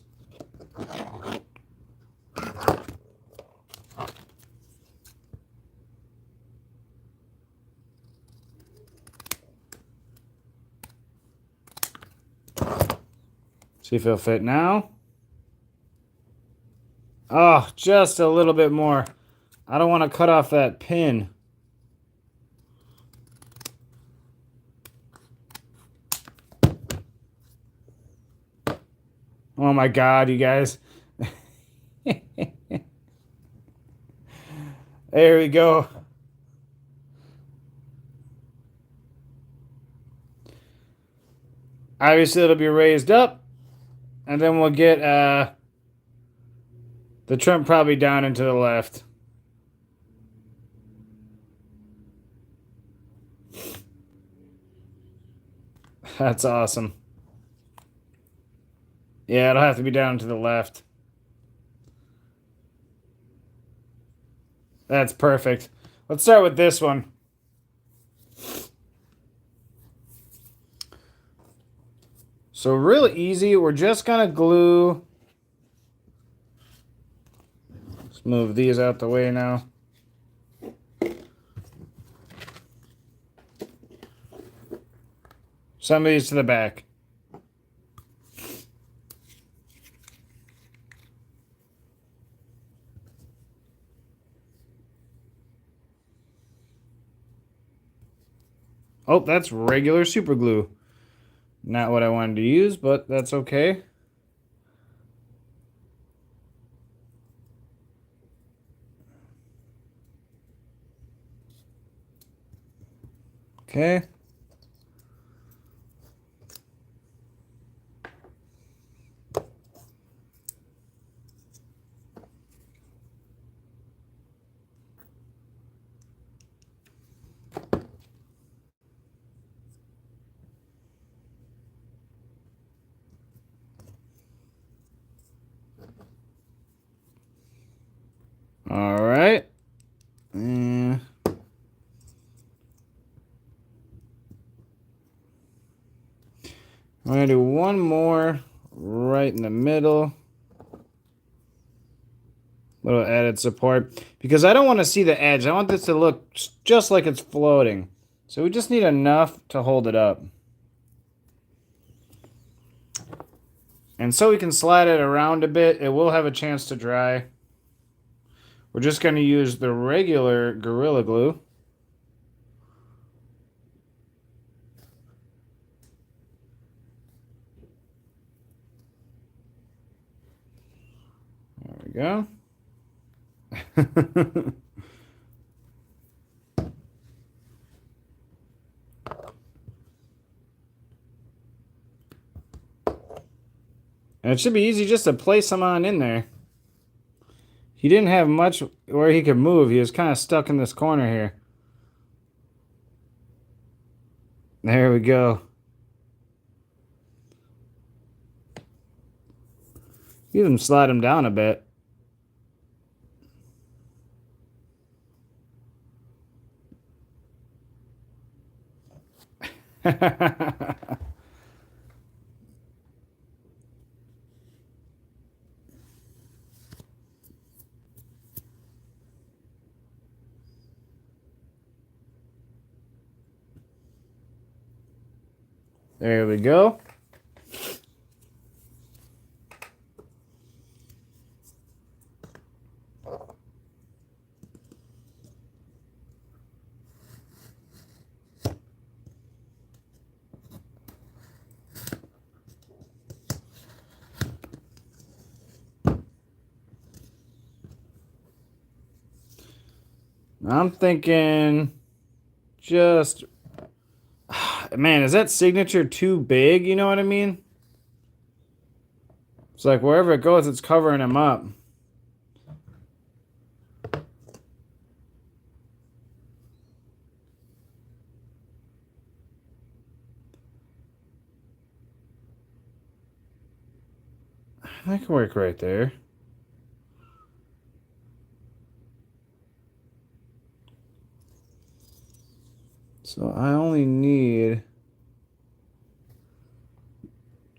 Speaker 1: See if it'll fit now. Oh, just a little bit more. I don't want to cut off that pin. Oh my God, you guys. There we go. Obviously, it'll be raised up. And then we'll get the trim probably down and to the left. That's awesome. Yeah, it'll have to be down to the left. That's perfect. Let's start with this one. So real easy, we're just gonna glue. Let's move these out the way now. Some of these to the back. Oh, that's regular super glue. Not what I wanted to use, but that's okay. Okay. All right. I'm going to do one more right in the middle. Little added support. Because I don't want to see the edge. I want this to look just like it's floating. So we just need enough to hold it up. And so we can slide it around a bit. It will have a chance to dry. We're just going to use the regular Gorilla Glue. There we go. And it should be easy just to place them on in there. He didn't have much where he could move. He was kind of stuck in this corner here. There we go. Even slide him down a bit. There we go. I'm thinking just, man, is that signature too big? You know what I mean? It's like wherever it goes, it's covering him up. That can work right there. So I only need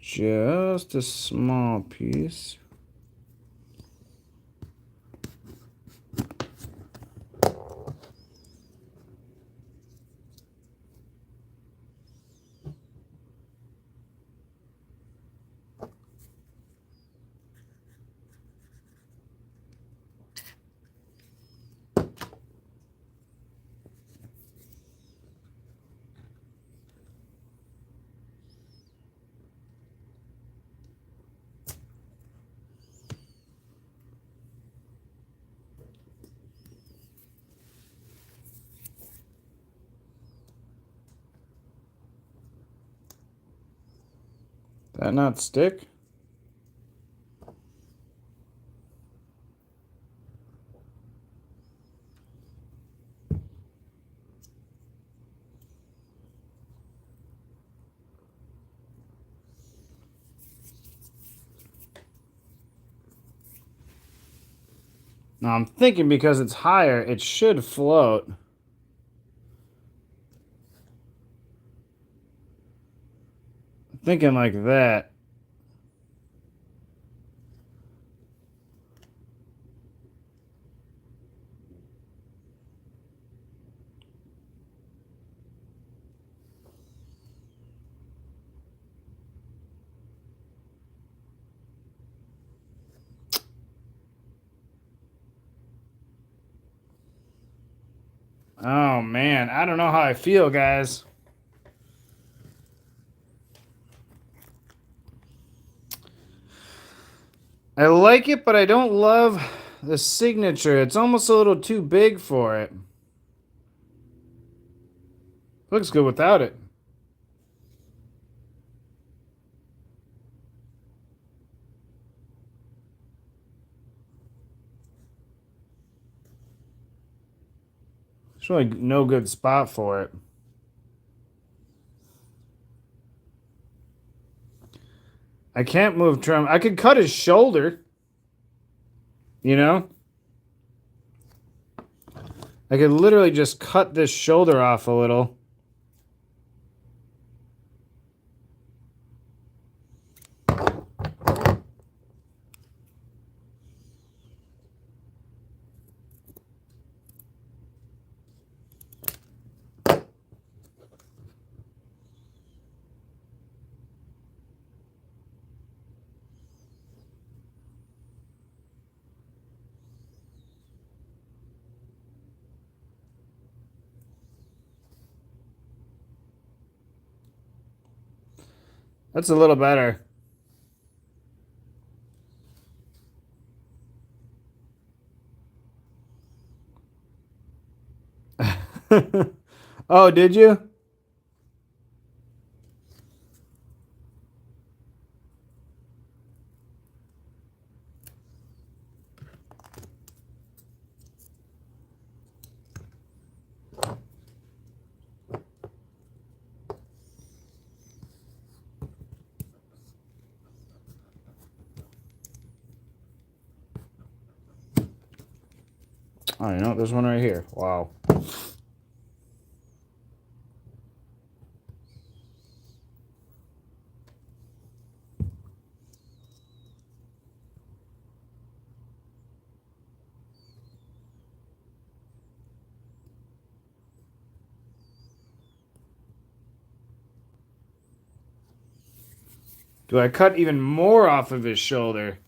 Speaker 1: just a small piece. That not stick? Now I'm thinking because it's higher, it should float. Thinking like that. Oh man, I don't know how I feel, guys. I like it, but I don't love the signature. It's almost a little too big for it. Looks good without it. There's really no good spot for it. I can't move Trump. I could cut his shoulder. You know? I could literally just cut this shoulder off a little. That's a little better. Oh, did you? Oh, you know, there's one right here. Wow. Do I cut even more off of his shoulder?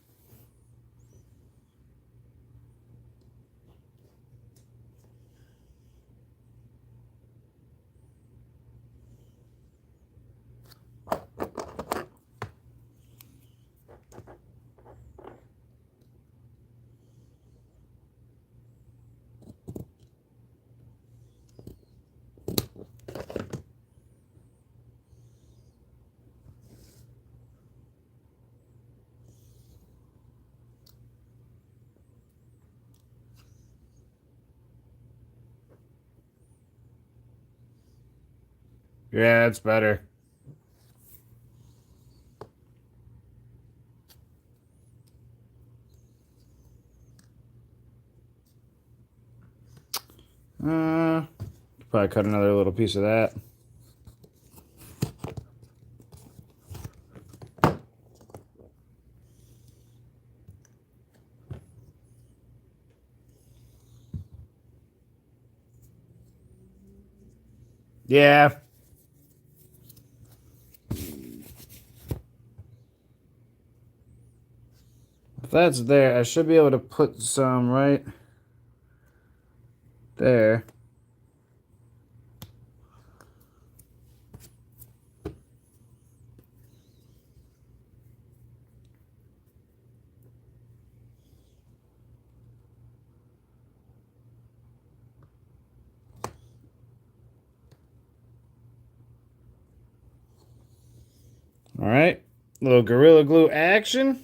Speaker 1: Yeah, that's better. Probably cut another little piece of that. Yeah. If that's there, I should be able to put some right there. All right. Little Gorilla Glue action.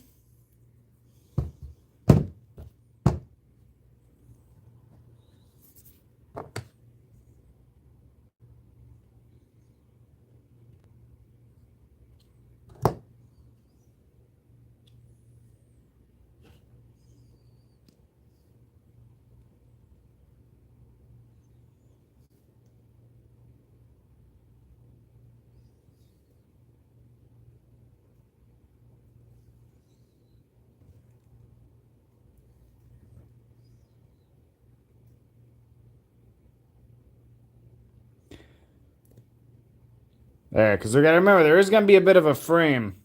Speaker 1: There, because we got to remember, there is going to be a bit of a frame.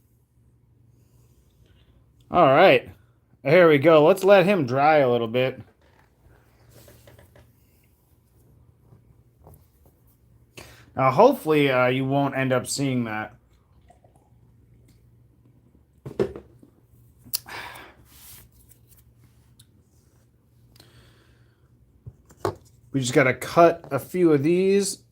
Speaker 1: All right. Here we go. Let's let him dry a little bit. Now, hopefully, you won't end up seeing that. We just got to cut a few of these.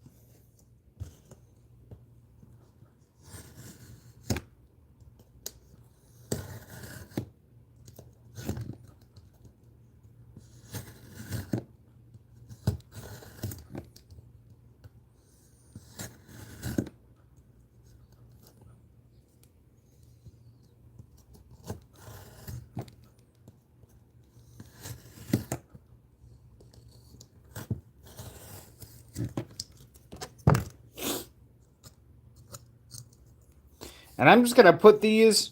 Speaker 1: And I'm just going to put these.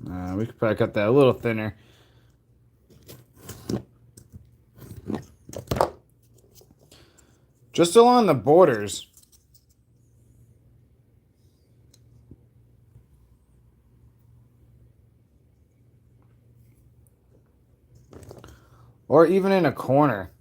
Speaker 1: We could probably cut that a little thinner. Just along the borders. Or even in a corner.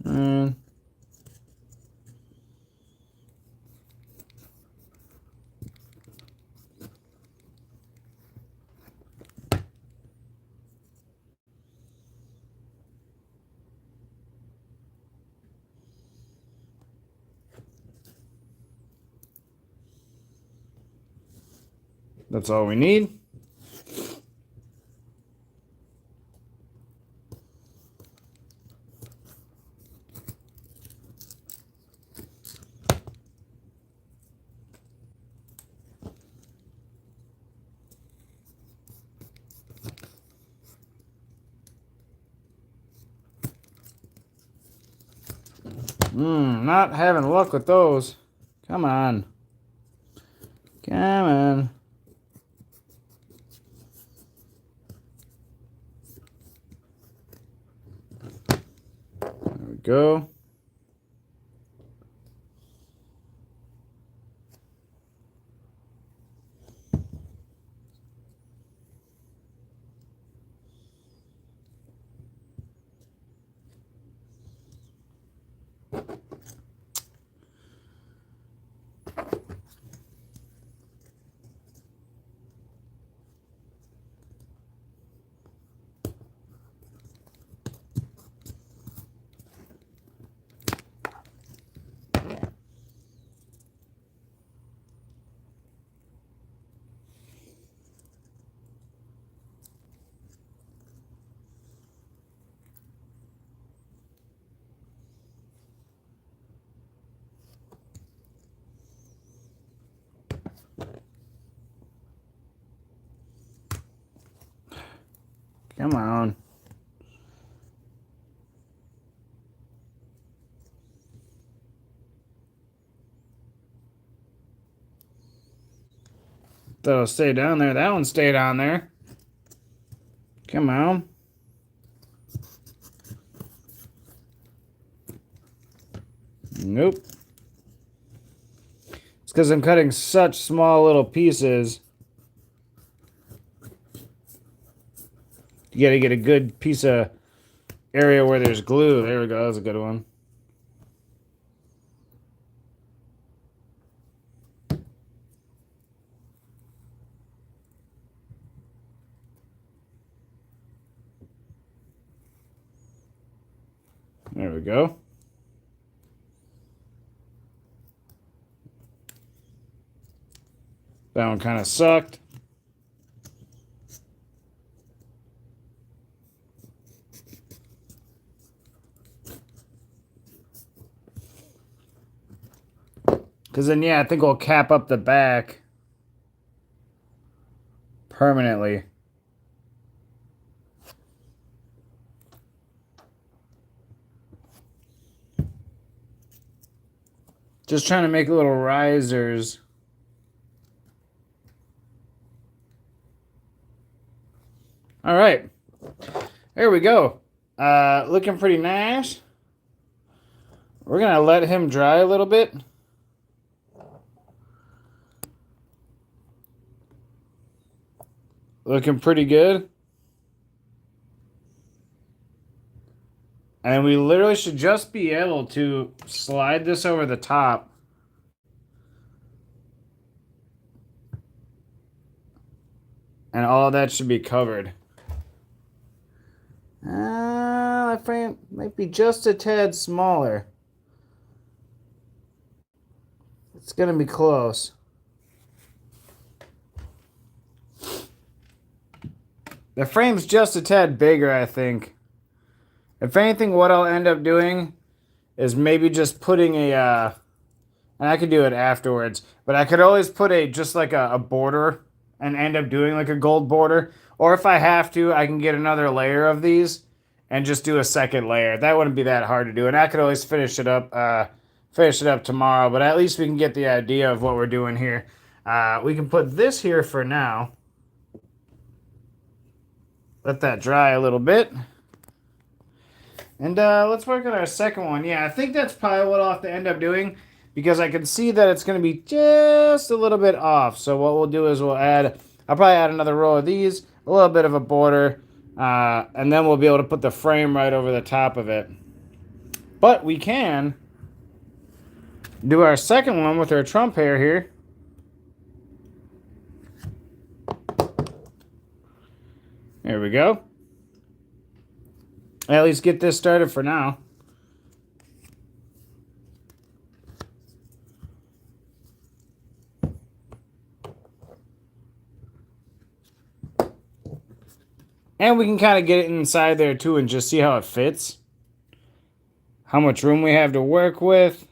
Speaker 1: Mm. That's all we need. Not having luck with those. Come on. Come on. There we go. Come on. That'll stay down there. That one stayed on there. Come on. Nope. It's because I'm cutting such small little pieces. You gotta get a good piece of area where there's glue. There we go. That's a good one. There we go. That one kind of sucked. Because then, yeah, I think we'll cap up the back permanently. Just trying to make little risers. All right. There we go. Looking pretty nice. We're going to let him dry a little bit. Looking pretty good. And we literally should just be able to slide this over the top. And all that should be covered. That frame might be just a tad smaller. It's going to be close. The frame's just a tad bigger, I think. If anything, what I'll end up doing is maybe just putting a, and I could do it afterwards, but I could always put just like a border and end up doing like a gold border. Or if I have to, I can get another layer of these and just do a second layer. That wouldn't be that hard to do. And I could always finish it up tomorrow, but at least we can get the idea of what we're doing here. We can put this here for now. Let that dry a little bit. And let's work on our second one. Yeah, I think that's probably what I'll have to end up doing because I can see that it's going to be just a little bit off. So what we'll do is I'll probably add another row of these, a little bit of a border, and then we'll be able to put the frame right over the top of it. But we can do our second one with our Trump hair here. There we go. At least get this started for now. And we can kind of get it inside there too and just see how it fits. How much room we have to work with.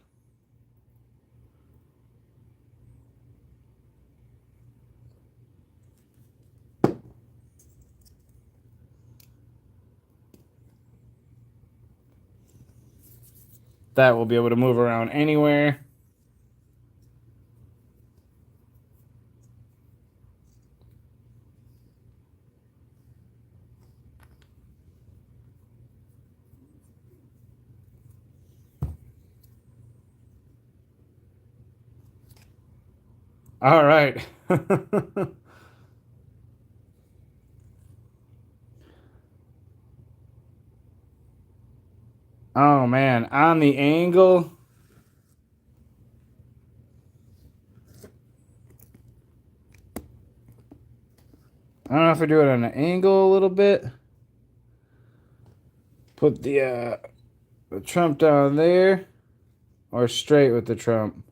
Speaker 1: That will be able to move around anywhere. All right. Oh man, on the angle. I don't know if I do it on an angle a little bit. Put the Trump down there, or straight with the Trump.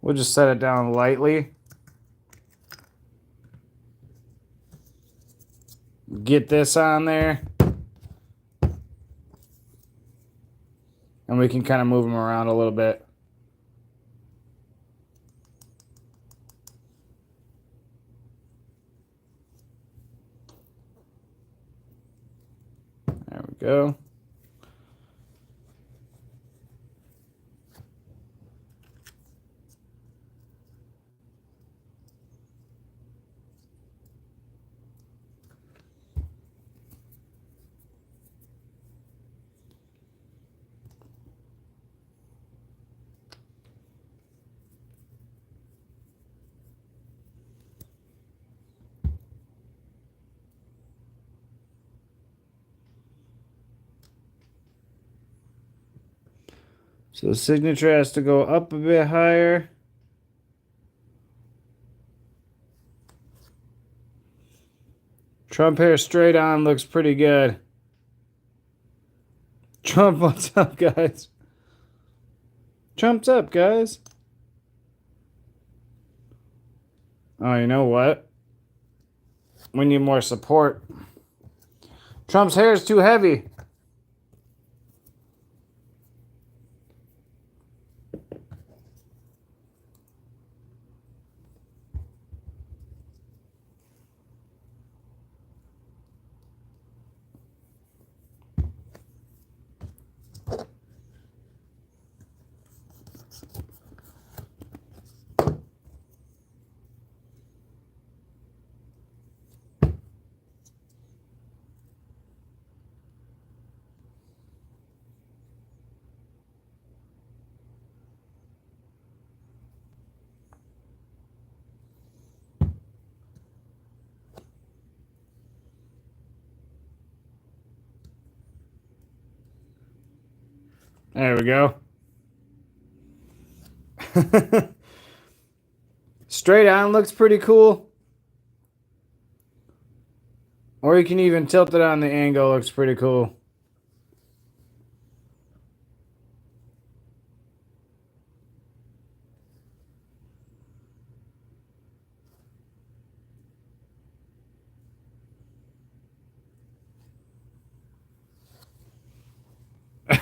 Speaker 1: We'll just set it down lightly. Get this on there. And we can kind of move them around a little bit. There we go. So the signature has to go up a bit higher. Trump hair straight on looks pretty good. Trump, what's up, guys? Trump's up, guys. Oh, you know what? We need more support. Trump's hair is too heavy. There we go. Straight on looks pretty cool. Or you can even tilt it on the angle, looks pretty cool.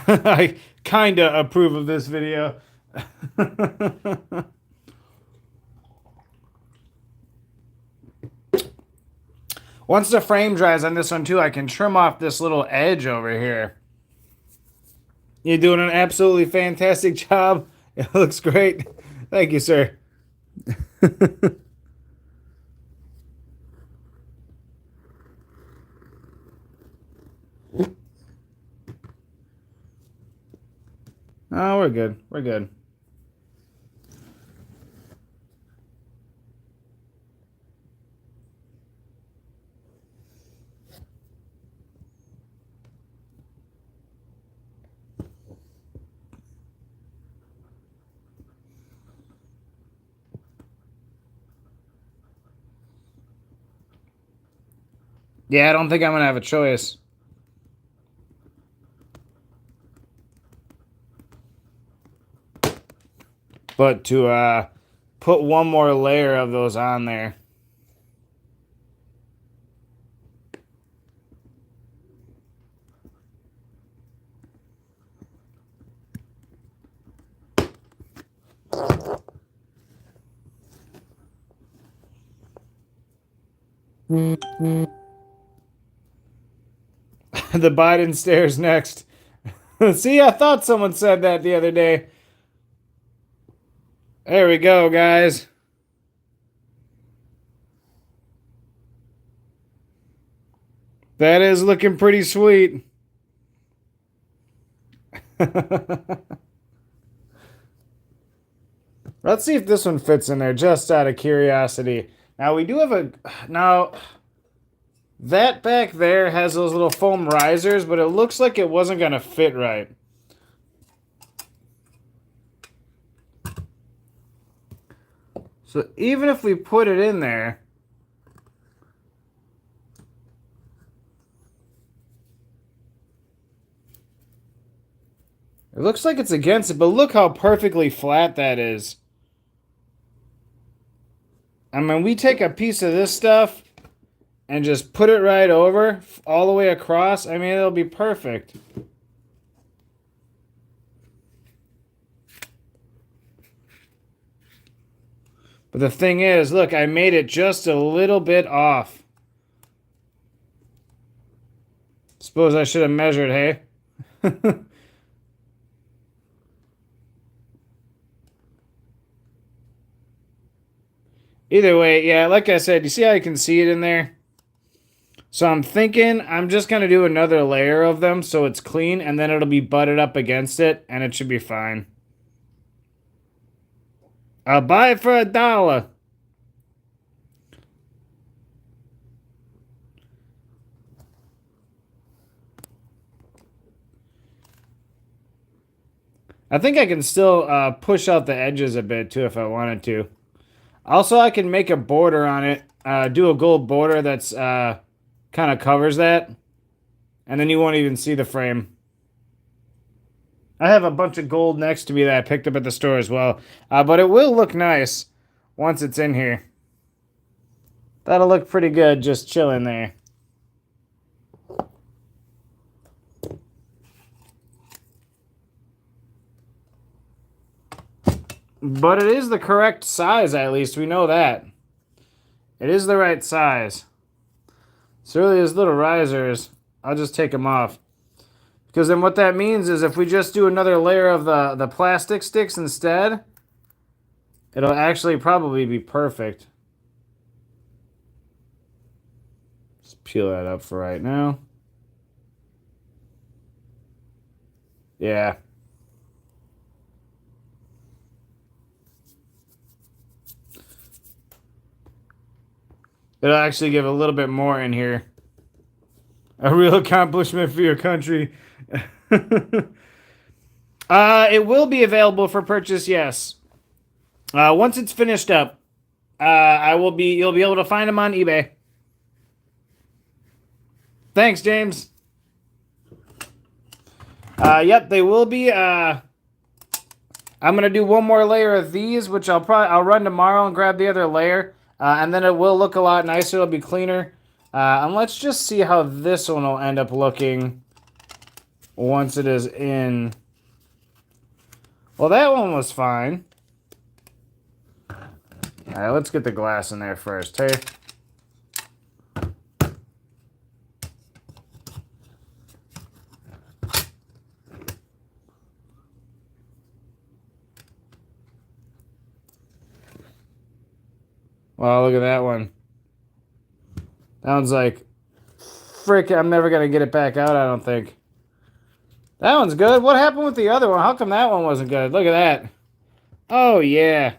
Speaker 1: I kinda approve of this video. Once the frame dries on this one too, I can trim off this little edge over here. You're doing an absolutely fantastic job. It looks great. Thank you, sir. Oh, we're good. We're good. Yeah, I don't think I'm going to have a choice. But to put one more layer of those on there. The Biden stairs next. See, I thought someone said that the other day. There we go, guys. That is looking pretty sweet. Let's see if this one fits in there, just out of curiosity. Now, we do have a... Now, that back there has those little foam risers, but it looks like it wasn't going to fit right. So, even if we put it in there... It looks like it's against it, but look how perfectly flat that is. I mean, we take a piece of this stuff and just put it right over, all the way across. I mean, it'll be perfect. But the thing is, look, I made it just a little bit off. Suppose I should have measured, hey? Either way, yeah, like I said, you see how you can see it in there? So I'm thinking I'm just going to do another layer of them so it's clean, and then it'll be butted up against it, and it should be fine. I'll buy it for $1. I think I can still push out the edges a bit, too, if I wanted to. Also, I can make a border on it, do a gold border that's kind of covers that, and then you won't even see the frame. I have a bunch of gold next to me that I picked up at the store as well, but it will look nice once it's in here. That'll look pretty good just chilling there. But it is the correct size, at least. We know that. It is the right size. So really, these little risers, I'll just take them off. Because then what that means is if we just do another layer of the plastic sticks instead, it'll actually probably be perfect. Just peel that up for right now. Yeah. It'll actually give a little bit more in here. A real accomplishment for your country. It will be available for purchase, yes. Once it's finished up, you'll be able to find them on eBay. Thanks, James. Yep, they will be. I'm gonna do one more layer of these, which I'll run tomorrow and grab the other layer. And then it will look a lot nicer. It'll be cleaner. And let's just see how this one will end up looking once it is in. Well, that one was fine. All right, let's get the glass in there first, hey? Wow, look at that one. That one's like, frick, I'm never going to get it back out, I don't think. That one's good. What happened with the other one? How come that one wasn't good? Look at that. Oh, yeah.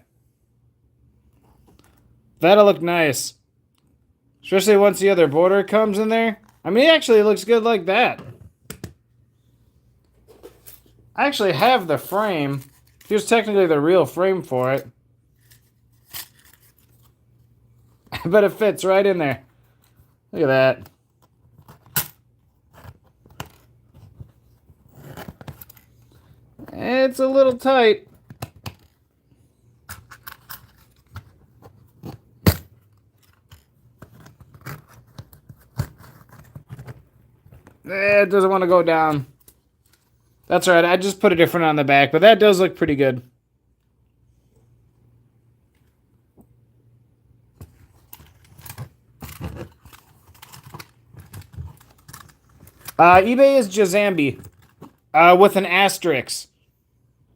Speaker 1: That'll look nice. Especially once the other border comes in there. I mean, it actually looks good like that. I actually have the frame. Here's technically the real frame for it. I bet it fits right in there. Look at that. It's a little tight. It doesn't want to go down. That's all right. I just put a different on the back, but that does look pretty good. eBay is Jazambi, with an asterisk.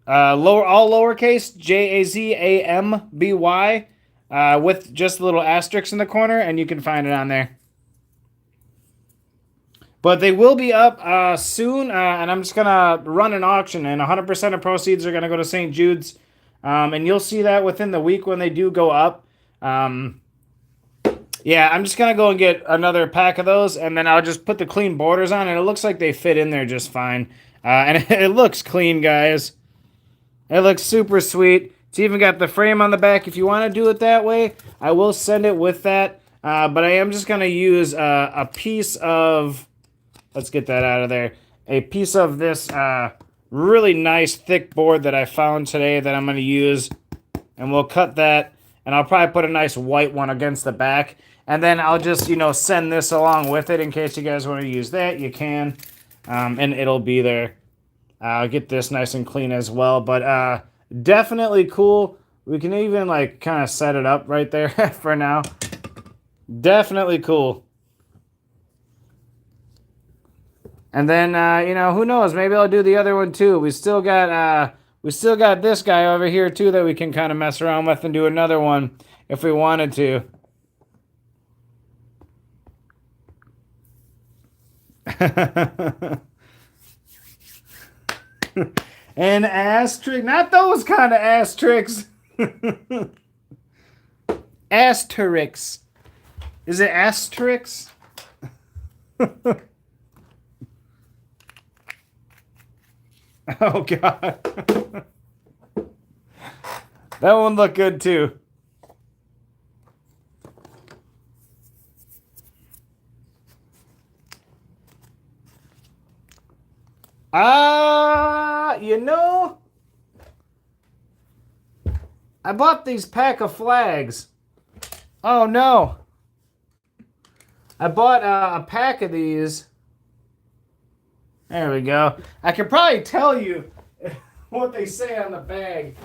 Speaker 1: All lowercase, Jazamby, with just a little asterisk in the corner, and you can find it on there. But they will be up soon, and I'm just gonna run an auction, and 100% of proceeds are gonna go to St. Jude's, and you'll see that within the week when they do go up. Yeah, I'm just gonna go and get another pack of those, and then I'll just put the clean borders on, and it looks like they fit in there just fine. And it looks clean, guys. It looks super sweet. It's even got the frame on the back. If you want to do it that way, I will send it with that. But I am just gonna use a piece of. Let's get that out of there. A piece of this really nice thick board that I found today that I'm gonna use, and we'll cut that. And I'll probably put a nice white one against the back. And then I'll just, send this along with it in case you guys want to use that. You can. And it'll be there. I'll get this nice and clean as well. But definitely cool. We can even, kind of set it up right there for now. Definitely cool. And then, who knows? Maybe I'll do the other one too. We still got this guy over here too that we can kind of mess around with and do another one if we wanted to. An ass trick. Not those kind of ass tricks. Asterix. Is it Asterix? Oh, God. That one looked good, too. I bought these pack of flags. Oh, no. I bought a pack of these. There we go. I can probably tell you what they say on the bag.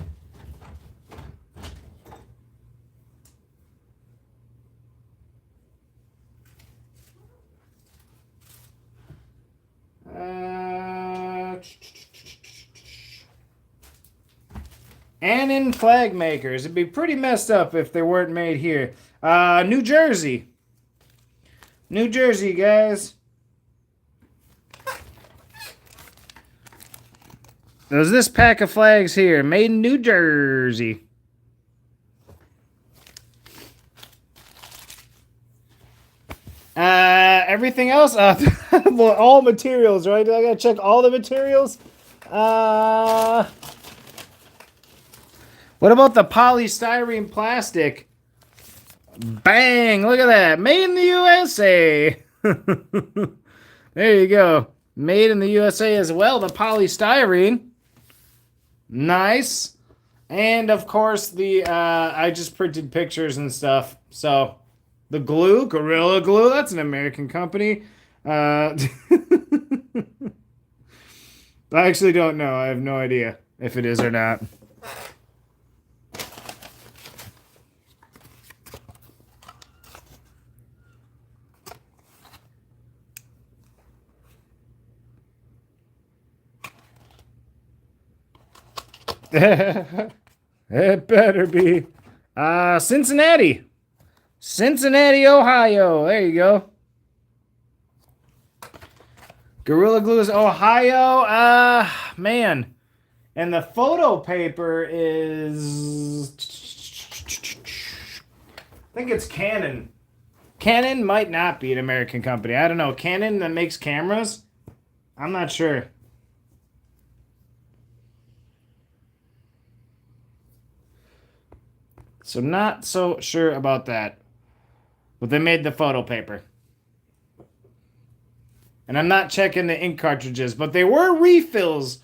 Speaker 1: Annan flag makers. It'd be pretty messed up if they weren't made here. New Jersey. New Jersey, guys. There's this pack of flags here, made in New Jersey. Everything else, well, all materials, right? I gotta check all the materials. What about the polystyrene plastic? Bang! Look at that, made in the USA. There you go, made in the USA as well. The polystyrene. Nice. And of course I just printed pictures and stuff. So the glue, Gorilla Glue, that's an American company. I actually don't know. I have no idea if it is or not. It better be. Cincinnati. Cincinnati, Ohio. There you go. Gorilla Glue is Ohio. Man. And the photo paper is... I think it's Canon. Canon might not be an American company. I don't know. Canon that makes cameras? I'm not sure. So not so sure about that. But they made the photo paper. And I'm not checking the ink cartridges, but they were refills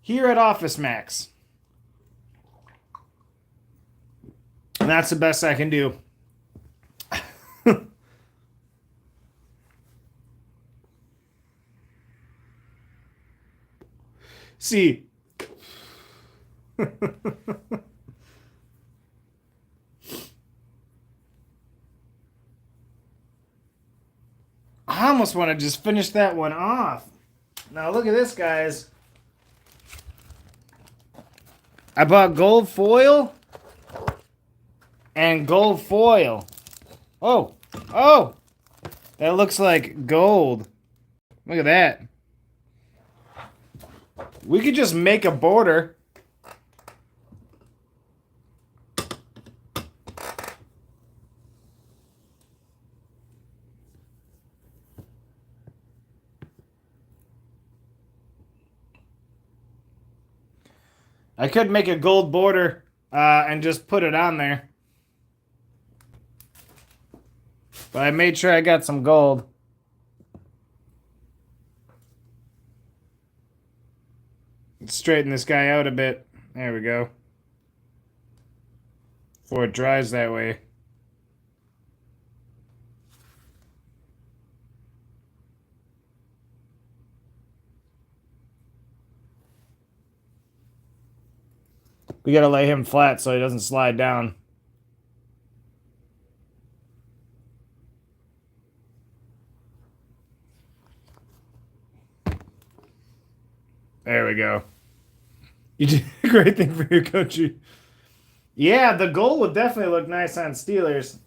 Speaker 1: here at Office Max. And that's the best I can do. See. I almost want to just finish that one off. Now look at this, guys. I bought gold foil and gold foil. Oh, oh, that looks like gold. Look at that. We could just make a border. I could make a gold border and just put it on there. But I made sure I got some gold. Let's straighten this guy out a bit. There we go. Before it dries that way. We gotta lay him flat so he doesn't slide down. There we go. You did a great thing for your country. Yeah, the gold would definitely look nice on Steelers.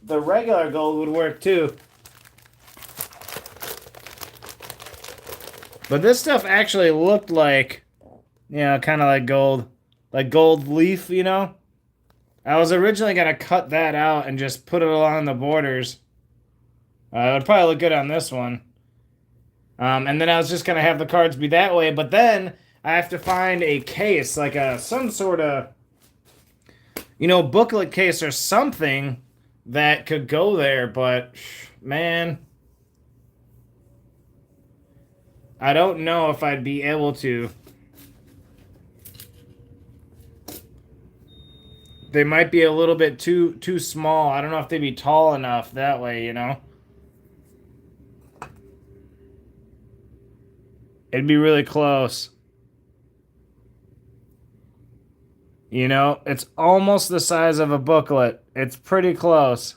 Speaker 1: The regular gold would work too. But this stuff actually looked like, you know, kind of like gold. Like gold leaf, you know? I was originally going to cut that out and just put it along the borders. It would probably look good on this one. And then I was just going to have the cards be that way. But then I have to find a case, like some sort of, you know, booklet case or something that could go there. But, man, I don't know if I'd be able to. They might be a little bit too small. I don't know if they'd be tall enough that way, you know? It'd be really close. You know, it's almost the size of a booklet. It's pretty close.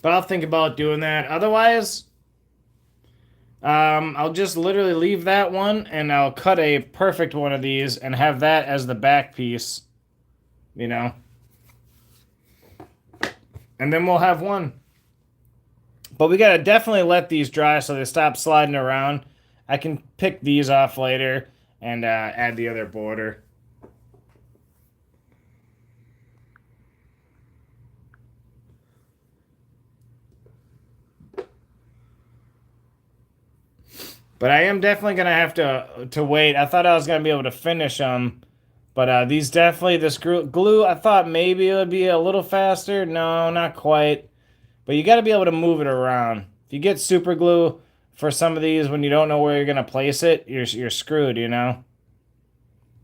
Speaker 1: But I'll think about doing that. Otherwise, I'll just literally leave that one and I'll cut a perfect one of these and have that as the back piece, you know. And then we'll have one. But we gotta definitely let these dry so they stop sliding around. I can pick these off later and add the other border. But I am definitely going to have to wait. I thought I was going to be able to finish them. But these definitely, this glue, I thought maybe it would be a little faster. No, not quite. But you got to be able to move it around. If you get super glue for some of these when you don't know where you're going to place it, you're screwed, you know?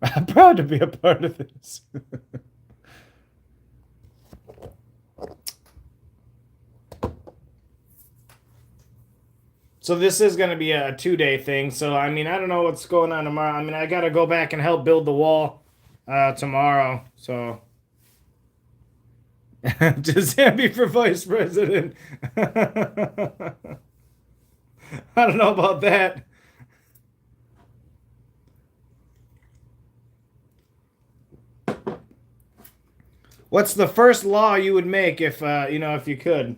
Speaker 1: I'm proud to be a part of this. So this is going to be a 2-day thing. So, I mean, I don't know what's going on tomorrow. I mean, I got to go back and help build the wall tomorrow. So, just happy for vice president. I don't know about that. What's the first law you would make if, you know, if you could?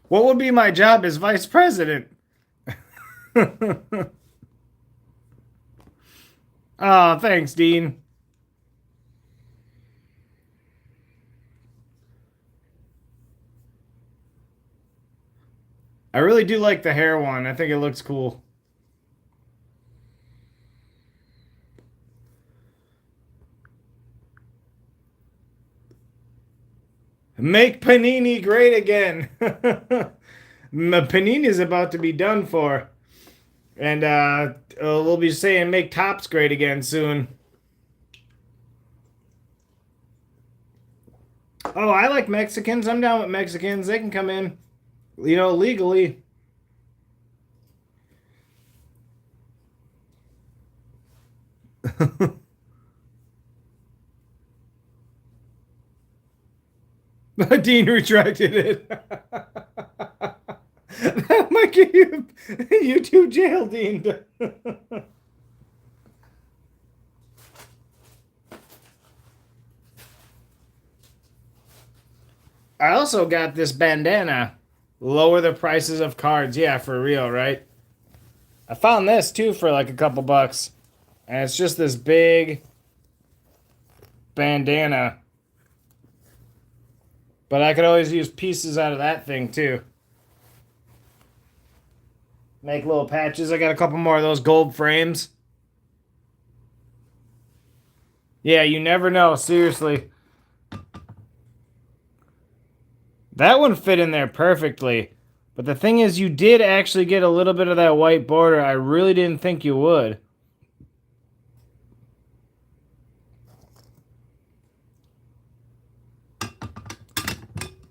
Speaker 1: What would be my job as vice president? Oh, thanks, Dean. I really do like the hair one. I think it looks cool. Make Panini great again. Panini is about to be done for. And we'll be saying make Topps great again soon. Oh, I like Mexicans. I'm down with Mexicans. They can come in, you know, legally. Dean retracted it. That might get you YouTube jail, Dean. I also got this bandana. Lower the prices of cards. Yeah, for real, right? I found this too for like a couple bucks. And it's just this big bandana. But I could always use pieces out of that thing too. Make little patches. I got a couple more of those gold frames. Yeah, you never know. Seriously. That one fit in there perfectly. But the thing is, you did actually get a little bit of that white border. I really didn't think you would.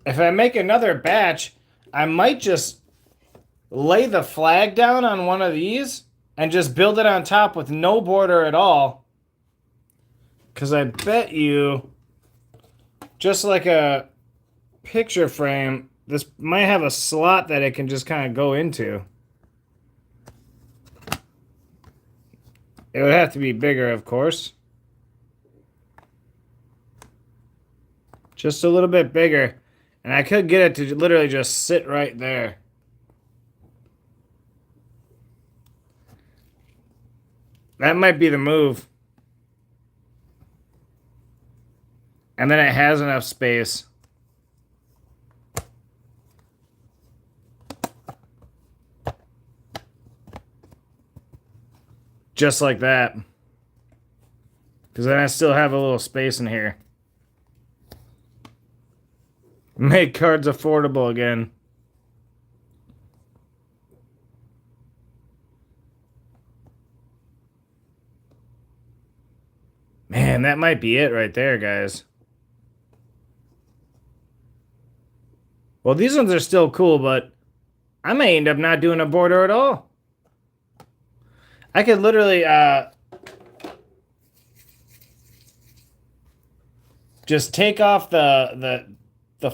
Speaker 1: If I make another batch, I might just lay the flag down on one of these and just build it on top with no border at all. Because I bet you, just like a picture frame, this might have a slot that it can just kind of go into. It would have to be bigger, of course. Just a little bit bigger. And I could get it to literally just sit right there. That might be the move. And then it has enough space. Just like that. Because then I still have a little space in here. Make cards affordable again. Man, that might be it right there, guys. Well, these ones are still cool, but I may end up not doing a border at all. I could literally just take off the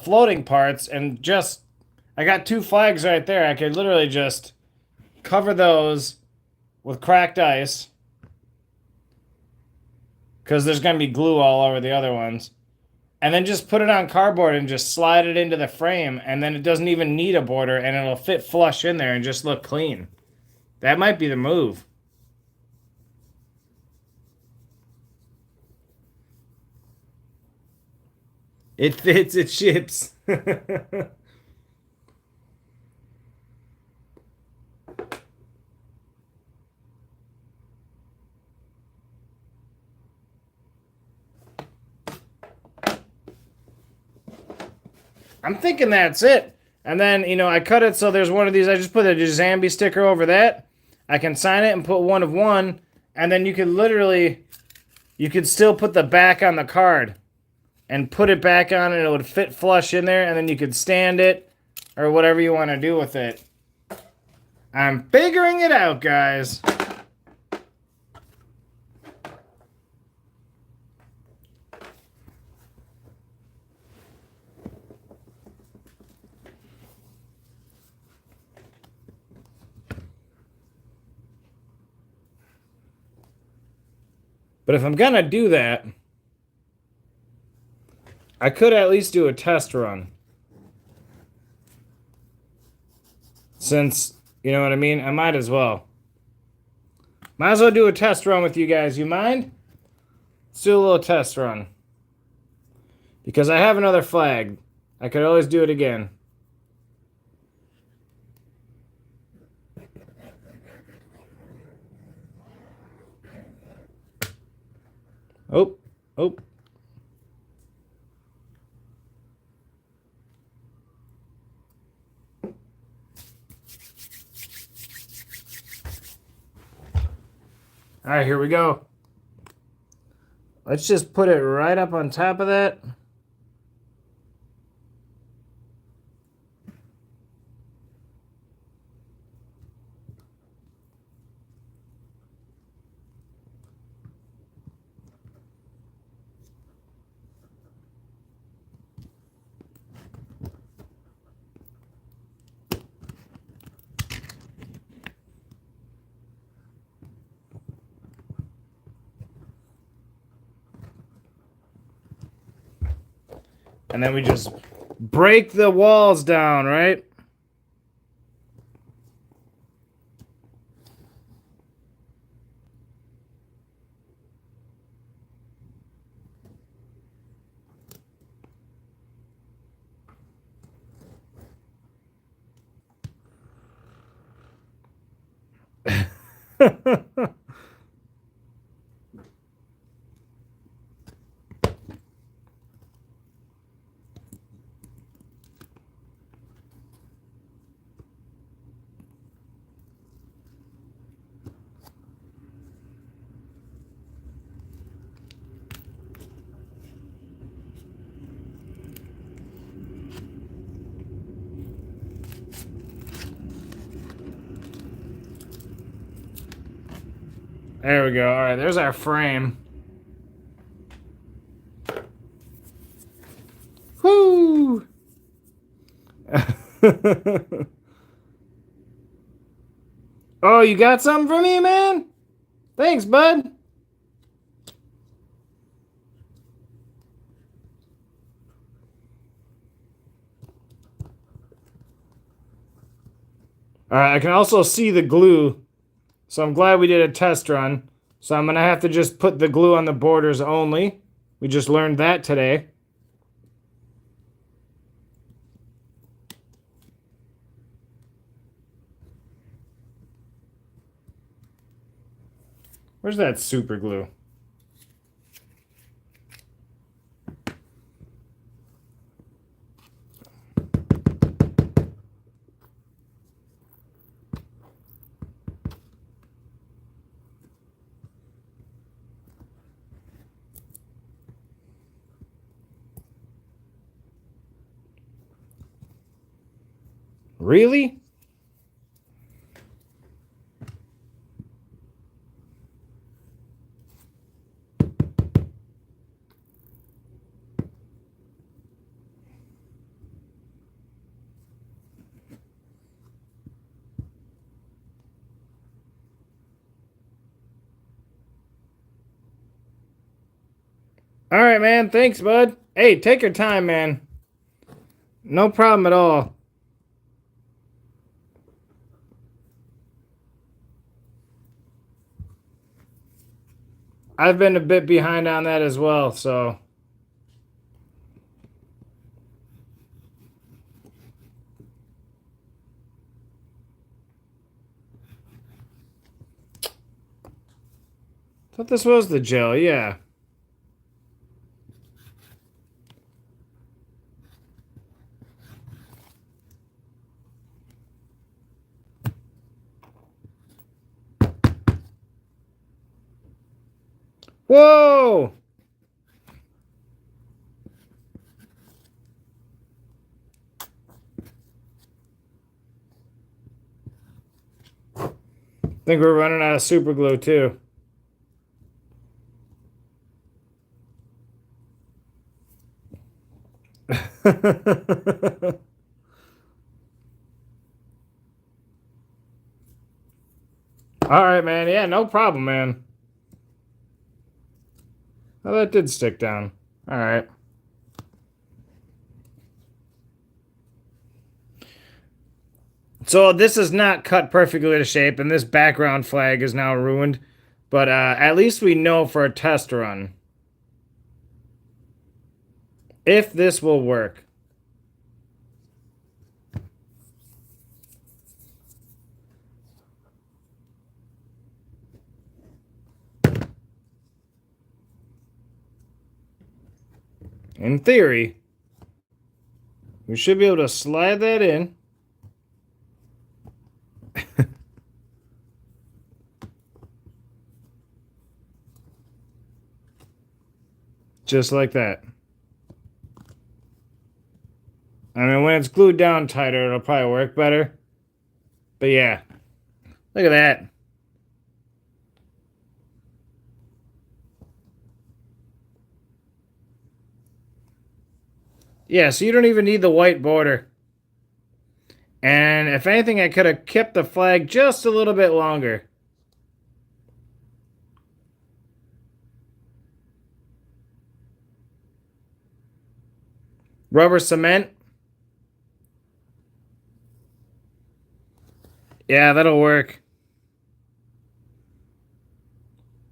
Speaker 1: floating parts and just... I got two flags right there. I could literally just cover those with cracked ice. Because there's going to be glue all over the other ones. And then just put it on cardboard and just slide it into the frame. And then it doesn't even need a border. And it'll fit flush in there and just look clean. That might be the move. It fits, it ships. I'm thinking that's it. And then, you know, I cut it so there's one of these. I just put a Zambi sticker over that. I can sign it and put one of one. And then you could literally, you could still put the back on the card. And put it back on and it would fit flush in there. And then you could stand it or whatever you want to do with it. I'm figuring it out, guys. But if I'm gonna do that, I could at least do a test run. Since, you know what I mean? I might as well. Might as well do a test run with you guys. You mind? Let's do a little test run. Because I have another flag. I could always do it again. Oh, oh. All right, here we go. Let's just put it right up on top of that. And then we just break the walls down, right? There we go. All right, there's our frame. Woo! Oh, you got something for me, man? Thanks, bud. All right, I can also see the glue. So I'm glad we did a test run. So I'm going to have to just put the glue on the borders only. We just learned that today. Where's that super glue? Really? All right, man. Thanks, bud. Hey, take your time, man. No problem at all. I've been a bit behind on that as well, so. Thought this was the gel, yeah. Whoa! Think we're running out of super glue too. All right, man. Yeah, no problem, man. Oh, that did stick down. All right. So this is not cut perfectly to shape, and this background flag is now ruined. But at least we know for a test run if this will work. In theory, we should be able to slide that in. Just like that. I mean, when it's glued down tighter, it'll probably work better. But yeah, look at that. Yeah, so you don't even need the white border. And if anything, I could have kept the flag just a little bit longer. Rubber cement. Yeah, that'll work.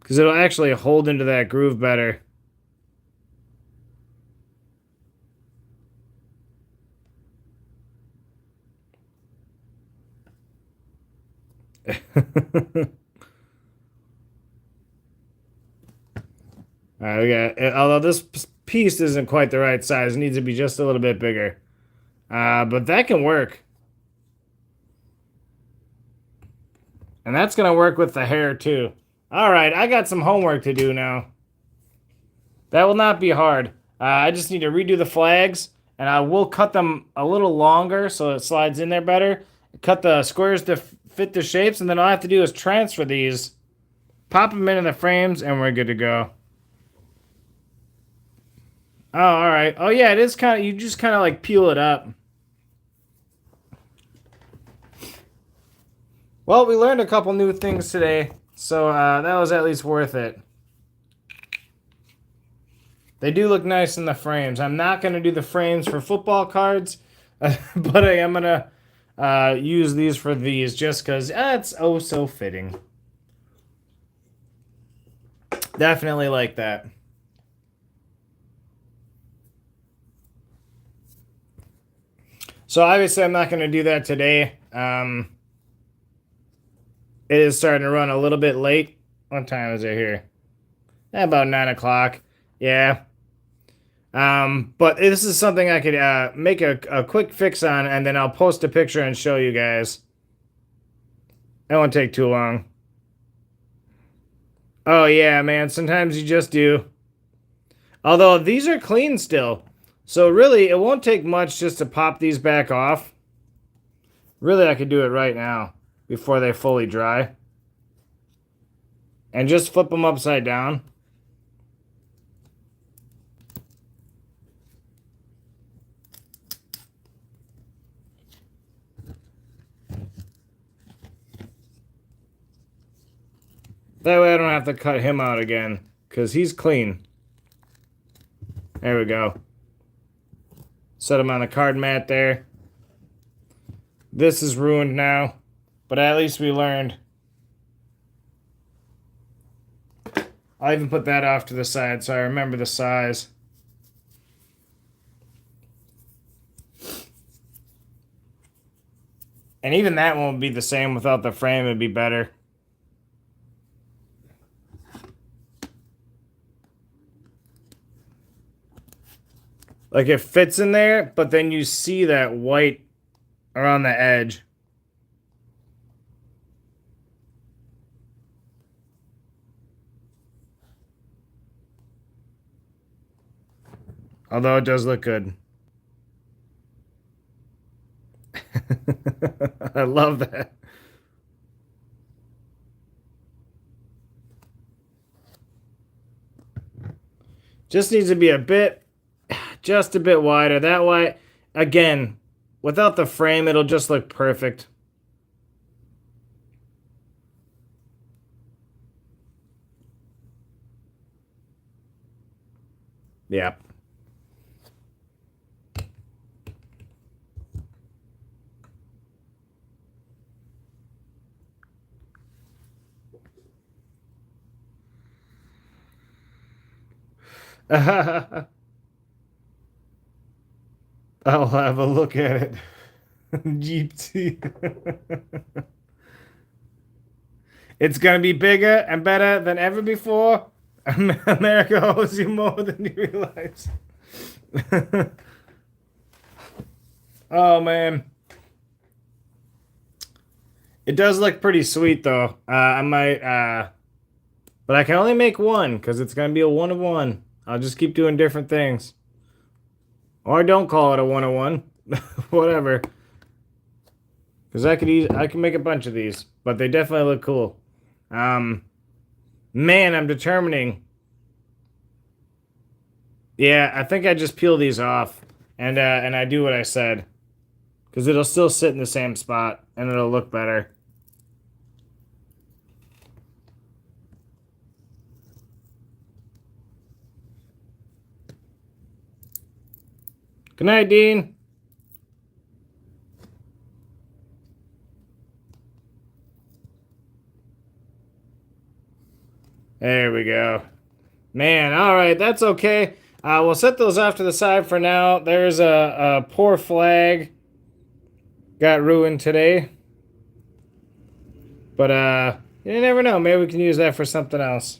Speaker 1: Because it'll actually hold into that groove better. Alright, we got. Although this piece isn't quite the right size, it needs to be just a little bit bigger. But that can work. And that's gonna work with the hair too. Alright, I got some homework to do now. That will not be hard. I just need to redo the flags, and I will cut them a little longer so it slides in there better. Cut the squares to fit the shapes, and then all I have to do is transfer these, pop them into the frames, and we're good to go. Oh, alright. Oh yeah, it is kind of, you just kind of like peel it up. Well, we learned a couple new things today, so that was at least worth it. They do look nice in the frames. I'm not going to do the frames for football cards, but I am going to use these for these just because it's oh so fitting. Definitely like that. So obviously I'm not going to do that today. It is starting to run a little bit late. What time is it here? About 9 o'clock. Yeah. But this is something I could make a quick fix on, and then I'll post a picture and show you guys. That won't take too long. Oh yeah, man, sometimes you just do. Although these are clean still. So really, it won't take much just to pop these back off. Really, I could do it right now before they fully dry. And just flip them upside down. That way I don't have to cut him out again, because he's clean. There we go. Set him on the card mat there. This is ruined now, but at least we learned. I'll even put that off to the side so I remember the size. And even that won't be the same without the frame. It'd be better. Like it fits in there, but then you see that white around the edge. Although it does look good. I love that. Just needs to be just a bit wider. That way, again, without the frame, it'll just look perfect. Yeah. I'll have a look at it. Jeepsy. It's gonna be bigger and better than ever before. America owes you more than you realize. Oh man. It does look pretty sweet though. I might but I can only make one because it's gonna be a 1 of 1. I'll just keep doing different things. Or don't call it a 1 of 1. Whatever. Because I can make a bunch of these, but they definitely look cool. Man, I'm determining. Yeah, I think I just peel these off and I do what I said. Because it'll still sit in the same spot and it'll look better. Good night, Dean. There we go. Man, all right, that's okay. We'll set those off to the side for now. There's a poor flag. Got ruined today. But you never know. Maybe we can use that for something else.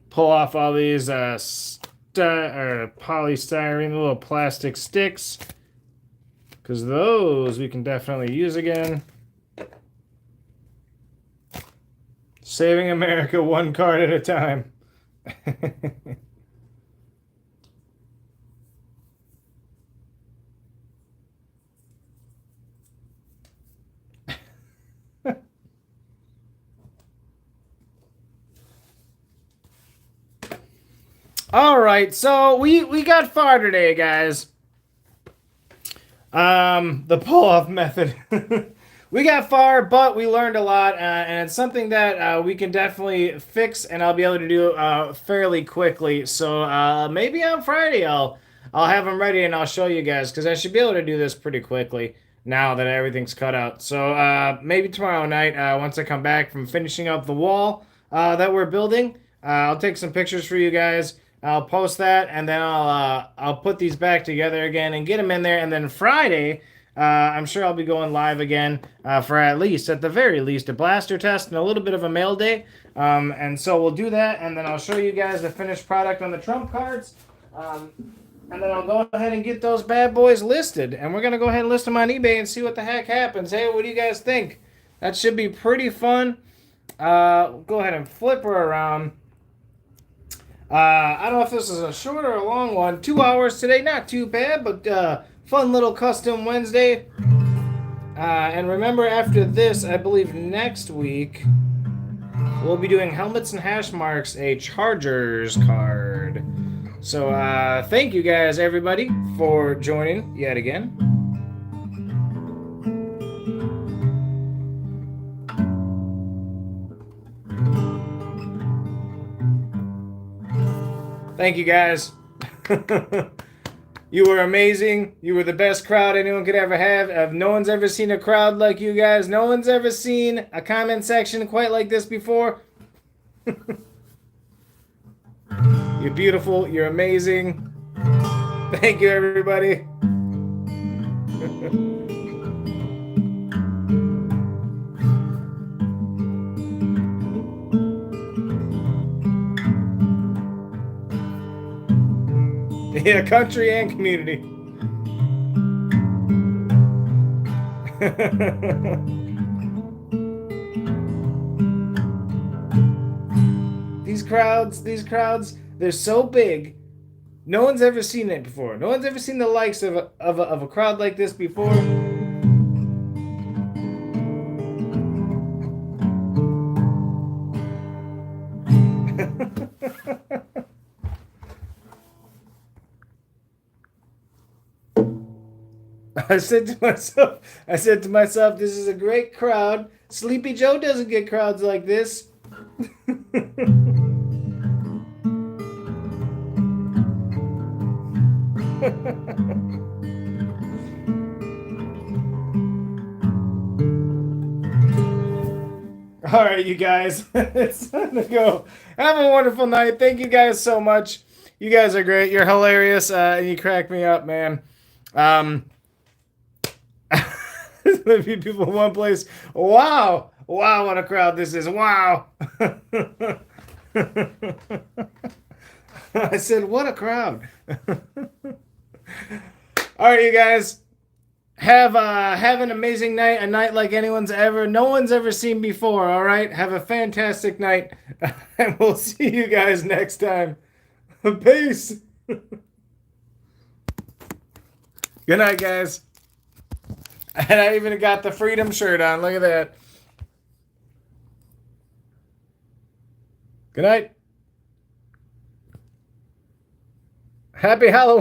Speaker 1: Pull off all these polystyrene, little plastic sticks, because those we can definitely use again. Saving America one card at a time. All right, so we got far today, guys. The pull-off method. We got far, but we learned a lot, and it's something that we can definitely fix, and I'll be able to do fairly quickly. So maybe on Friday I'll have them ready and I'll show you guys, because I should be able to do this pretty quickly now that everything's cut out. So maybe tomorrow night, once I come back from finishing up the wall that we're building, I'll take some pictures for you guys. I'll post that, and then I'll put these back together again and get them in there. And then Friday, I'm sure I'll be going live again for at the very least, a blaster test and a little bit of a mail day. And so we'll do that, and then I'll show you guys the finished product on the trump cards. And then I'll go ahead and get those bad boys listed. And we're going to go ahead and list them on eBay and see what the heck happens. Hey, what do you guys think? That should be pretty fun. Go ahead and flip her around. I don't know if this is a short or a long one. 2 hours today, not too bad, but fun little custom Wednesday. And remember, after this, I believe next week, we'll be doing helmets and hash marks, a Chargers card. So thank you guys, everybody, for joining yet again. Thank you, guys. You were amazing. You were the best crowd anyone could ever have. No one's ever seen a crowd like you guys. No one's ever seen a comment section quite like this before. You're beautiful. You're amazing. Thank you, everybody. Yeah, country and community. These crowds, they're so big. No one's ever seen it before. No one's ever seen the likes of a crowd like this before. I said to myself, this is a great crowd. Sleepy Joe doesn't get crowds like this. All right, you guys, it's time to go. Have a wonderful night. Thank you guys so much. You guys are great. You're hilarious, and you crack me up, man. A few people in one place. Wow, what a crowd this is. Wow. I said, what a crowd. All right, you guys. Have an amazing night, a night like no one's ever seen before, all right? Have a fantastic night, and we'll see you guys next time. Peace. Good night, guys. And I even got the Freedom shirt on. Look at that. Good night. Happy Halloween.